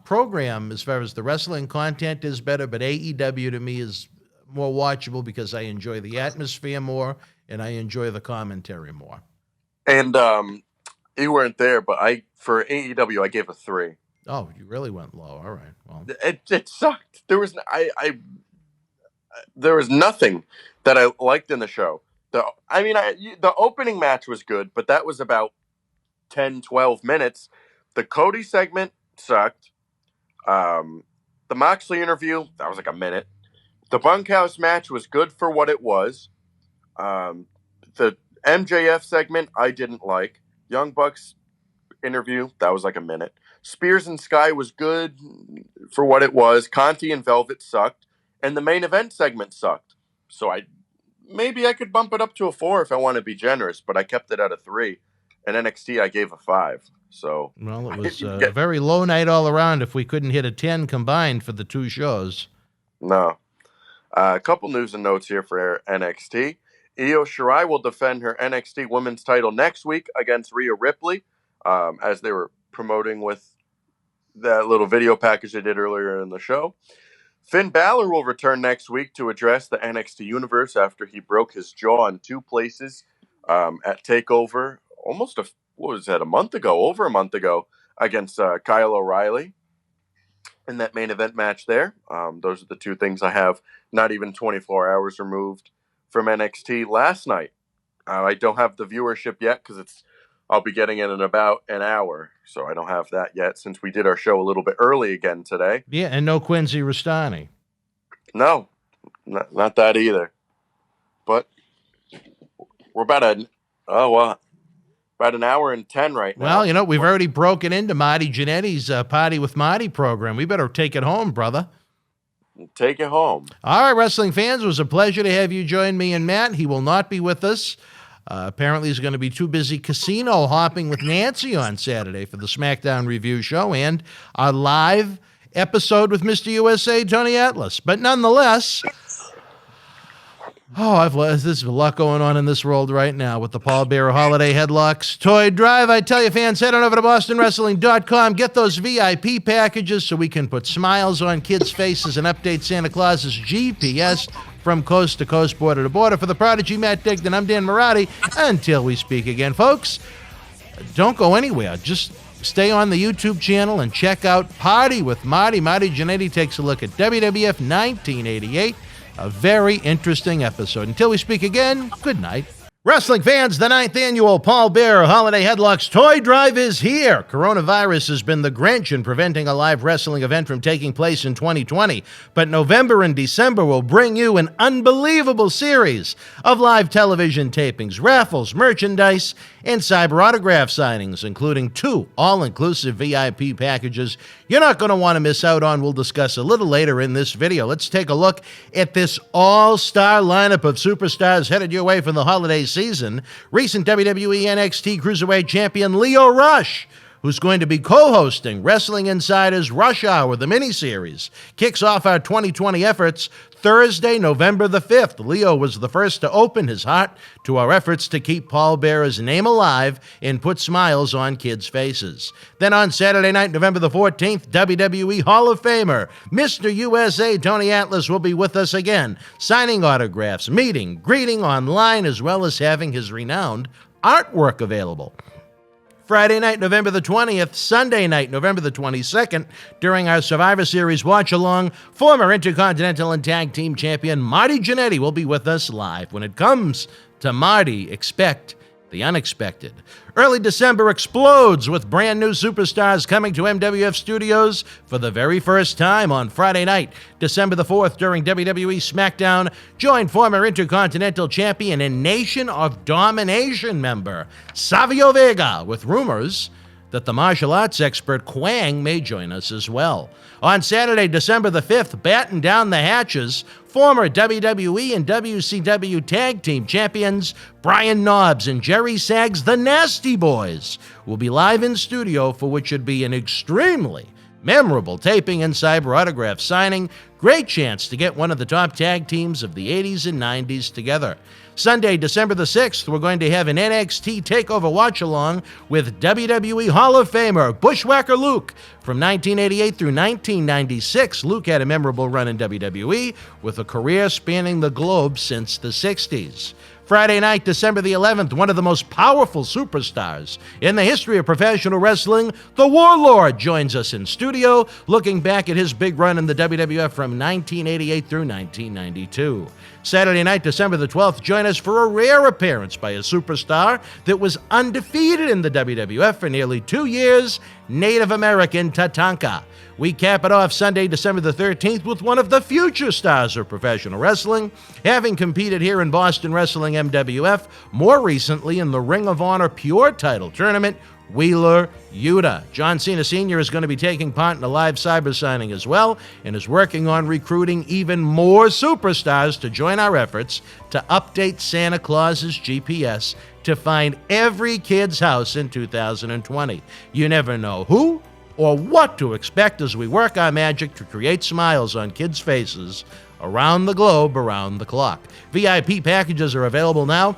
program, as far as the wrestling content, is better. But AEW to me is more watchable because I enjoy the atmosphere more and I enjoy the commentary more.
And you weren't there, but for AEW, I gave a 3.
Oh, you really went low. All right. Well,
It sucked. There was nothing that I liked in the show. The opening match was good, but that was about 10, 12 minutes. The Cody segment sucked. The Moxley interview, that was like a minute. The bunkhouse match was good for what it was. The MJF segment, I didn't like. Young Bucks interview, that was like a minute. Spears and Sky was good for what it was. Conti and Velvet sucked. And the main event segment sucked. So maybe I could bump it up to a 4 if I want to be generous, but I kept it at a 3. And NXT, I gave a 5. So,
well, it was a very low night all around if we couldn't hit a 10 combined for the two shows.
No. A couple news and notes here for NXT. Io Shirai will defend her NXT Women's title next week against Rhea Ripley, as they were promoting with that little video package they did earlier in the show. Finn Balor will return next week to address the NXT universe after he broke his jaw in 2 places at TakeOver a month ago, against Kyle O'Reilly in that main event match there. Those are the 2 things I have not even 24 hours removed from NXT last night. I don't have the viewership yet because I'll be getting it in about an hour, so I don't have that yet since we did our show a little bit early again today.
Yeah, and no Quincy Rustani.
No, not that either. But we're about an hour and 10 right now.
Well, we've already broken into Marty Jannetty's Party with Marty program. We better take it home, brother.
Take it home.
All right, wrestling fans, it was a pleasure to have you join me and Matt. He will not be with us. Apparently, he's going to be too busy casino hopping with Nancy on Saturday for the SmackDown review show and our live episode with Mr. USA, Tony Atlas. But nonetheless, there's a lot going on in this world right now with the Paul Bearer Holiday Headlocks Toy Drive. I tell you, fans, head on over to BostonWrestling.com. Get those VIP packages so we can put smiles on kids' faces and update Santa Claus's GPS from coast to coast, border to border. For the prodigy Matt Degnan, I'm Dan Mirade. Until we speak again, folks, don't go anywhere. Just stay on the YouTube channel and check out Party with Marty. Marty Jannetty takes a look at WWF 1988. A very interesting episode. Until we speak again, good night. Wrestling fans, the 9th annual Paul Bearer Holiday Headlocks Toy Drive is here. Coronavirus has been the Grinch in preventing a live wrestling event from taking place in 2020. But November and December will bring you an unbelievable series of live television tapings, raffles, merchandise, and cyber autograph signings, including 2 all-inclusive VIP packages you're not going to want to miss out on. We'll discuss a little later in this video. Let's take a look at this all-star lineup of superstars headed your way for the holiday season. Recent WWE NXT Cruiserweight Champion Lio Rush, who's going to be co-hosting Wrestling Insider's Rush Hour, the miniseries, kicks off our 2020 efforts Thursday, November the 5th. Leo was the first to open his heart to our efforts to keep Paul Bearer's name alive and put smiles on kids' faces. Then on Saturday night, November the 14th, WWE Hall of Famer Mr. USA Tony Atlas will be with us again, signing autographs, meeting, greeting online, as well as having his renowned artwork available. Friday night, November the 20th, Sunday night, November the 22nd, during our Survivor Series watch-along, former Intercontinental and Tag Team Champion Marty Jannetty will be with us live. When it comes to Marty, expect the unexpected. Early December explodes with brand new superstars coming to MWF Studios for the very first time on Friday night, December the 4th, during WWE SmackDown. Join former Intercontinental Champion and Nation of Domination member Savio Vega with rumors that the martial arts expert Kwang may join us as well. On Saturday, December the 5th, batten down the hatches, former WWE and WCW Tag Team Champions Brian Knobbs and Jerry Saggs, the Nasty Boys, will be live in studio for which should be an extremely memorable taping and cyber autograph signing. Great chance to get one of the top tag teams of the 80s and 90s together. Sunday, December the 6th, we're going to have an NXT TakeOver watch-along with WWE Hall of Famer Bushwhacker Luke. From 1988 through 1996, Luke had a memorable run in WWE with a career spanning the globe since the 60s. Friday night, December the 11th, one of the most powerful superstars in the history of professional wrestling, the Warlord, joins us in studio, looking back at his big run in the WWF from 1988 through 1992. Saturday night, December the 12th, join us for a rare appearance by a superstar that was undefeated in the WWF for nearly 2 years, Native American Tatanka. We cap it off Sunday, December the 13th with one of the future stars of professional wrestling, having competed here in Boston Wrestling MWF, more recently in the Ring of Honor Pure Title Tournament, Wheeler Yuta. John Cena Sr. is going to be taking part in a live cyber signing as well and is working on recruiting even more superstars to join our efforts to update Santa Claus's GPS to find every kid's house in 2020. You never know who or what to expect as we work our magic to create smiles on kids' faces around the globe, around the clock. VIP packages are available now.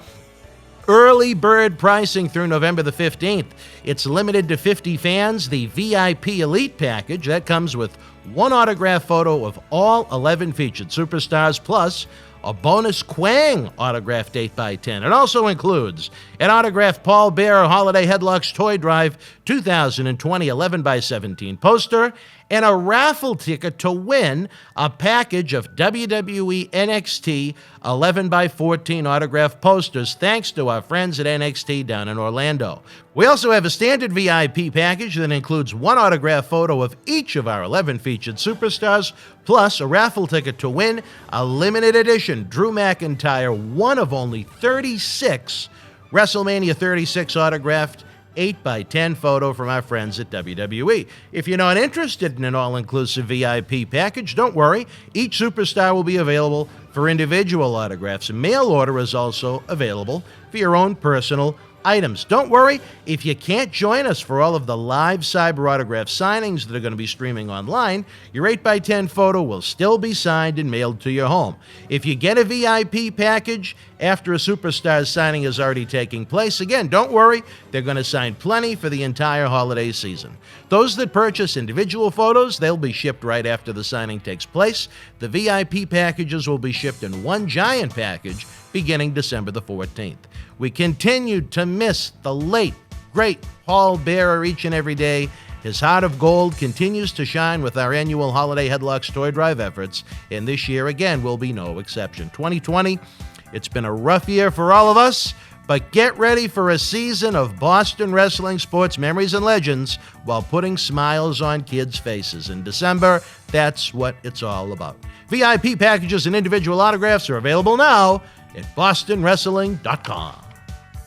Early bird pricing through November the 15th. It's limited to 50 fans. The VIP Elite package, that comes with one autograph photo of all 11 featured superstars, plus a bonus Quang autographed 8x10. It also includes an autographed Paul Bearer Holiday Headlocks Toy Drive 2020 11x17 poster, and a raffle ticket to win a package of WWE NXT 11x14 autographed posters, thanks to our friends at NXT down in Orlando. We also have a standard VIP package that includes one autographed photo of each of our 11 featured superstars, plus a raffle ticket to win a limited edition Drew McIntyre, one of only 36 WrestleMania 36 autographed 8x10 photo from our friends at WWE. If you're not interested in an all-inclusive VIP package, don't worry. Each superstar will be available for individual autographs. Mail order is also available for your own personal items. Don't worry, if you can't join us for all of the live cyber autograph signings that are going to be streaming online, your 8x10 photo will still be signed and mailed to your home. If you get a VIP package after a superstar's signing is already taking place, again, don't worry, they're going to sign plenty for the entire holiday season. Those that purchase individual photos, they'll be shipped right after the signing takes place. The VIP packages will be shipped in one giant package beginning December the 14th. We continued to miss the late, great Paul Bearer each and every day. His heart of gold continues to shine with our annual Holiday Headlocks Toy Drive efforts, and this year, again, will be no exception. 2020, it's been a rough year for all of us, but get ready for a season of Boston wrestling sports memories and legends while putting smiles on kids' faces. In December, that's what it's all about. VIP packages and individual autographs are available now at bostonwrestling.com.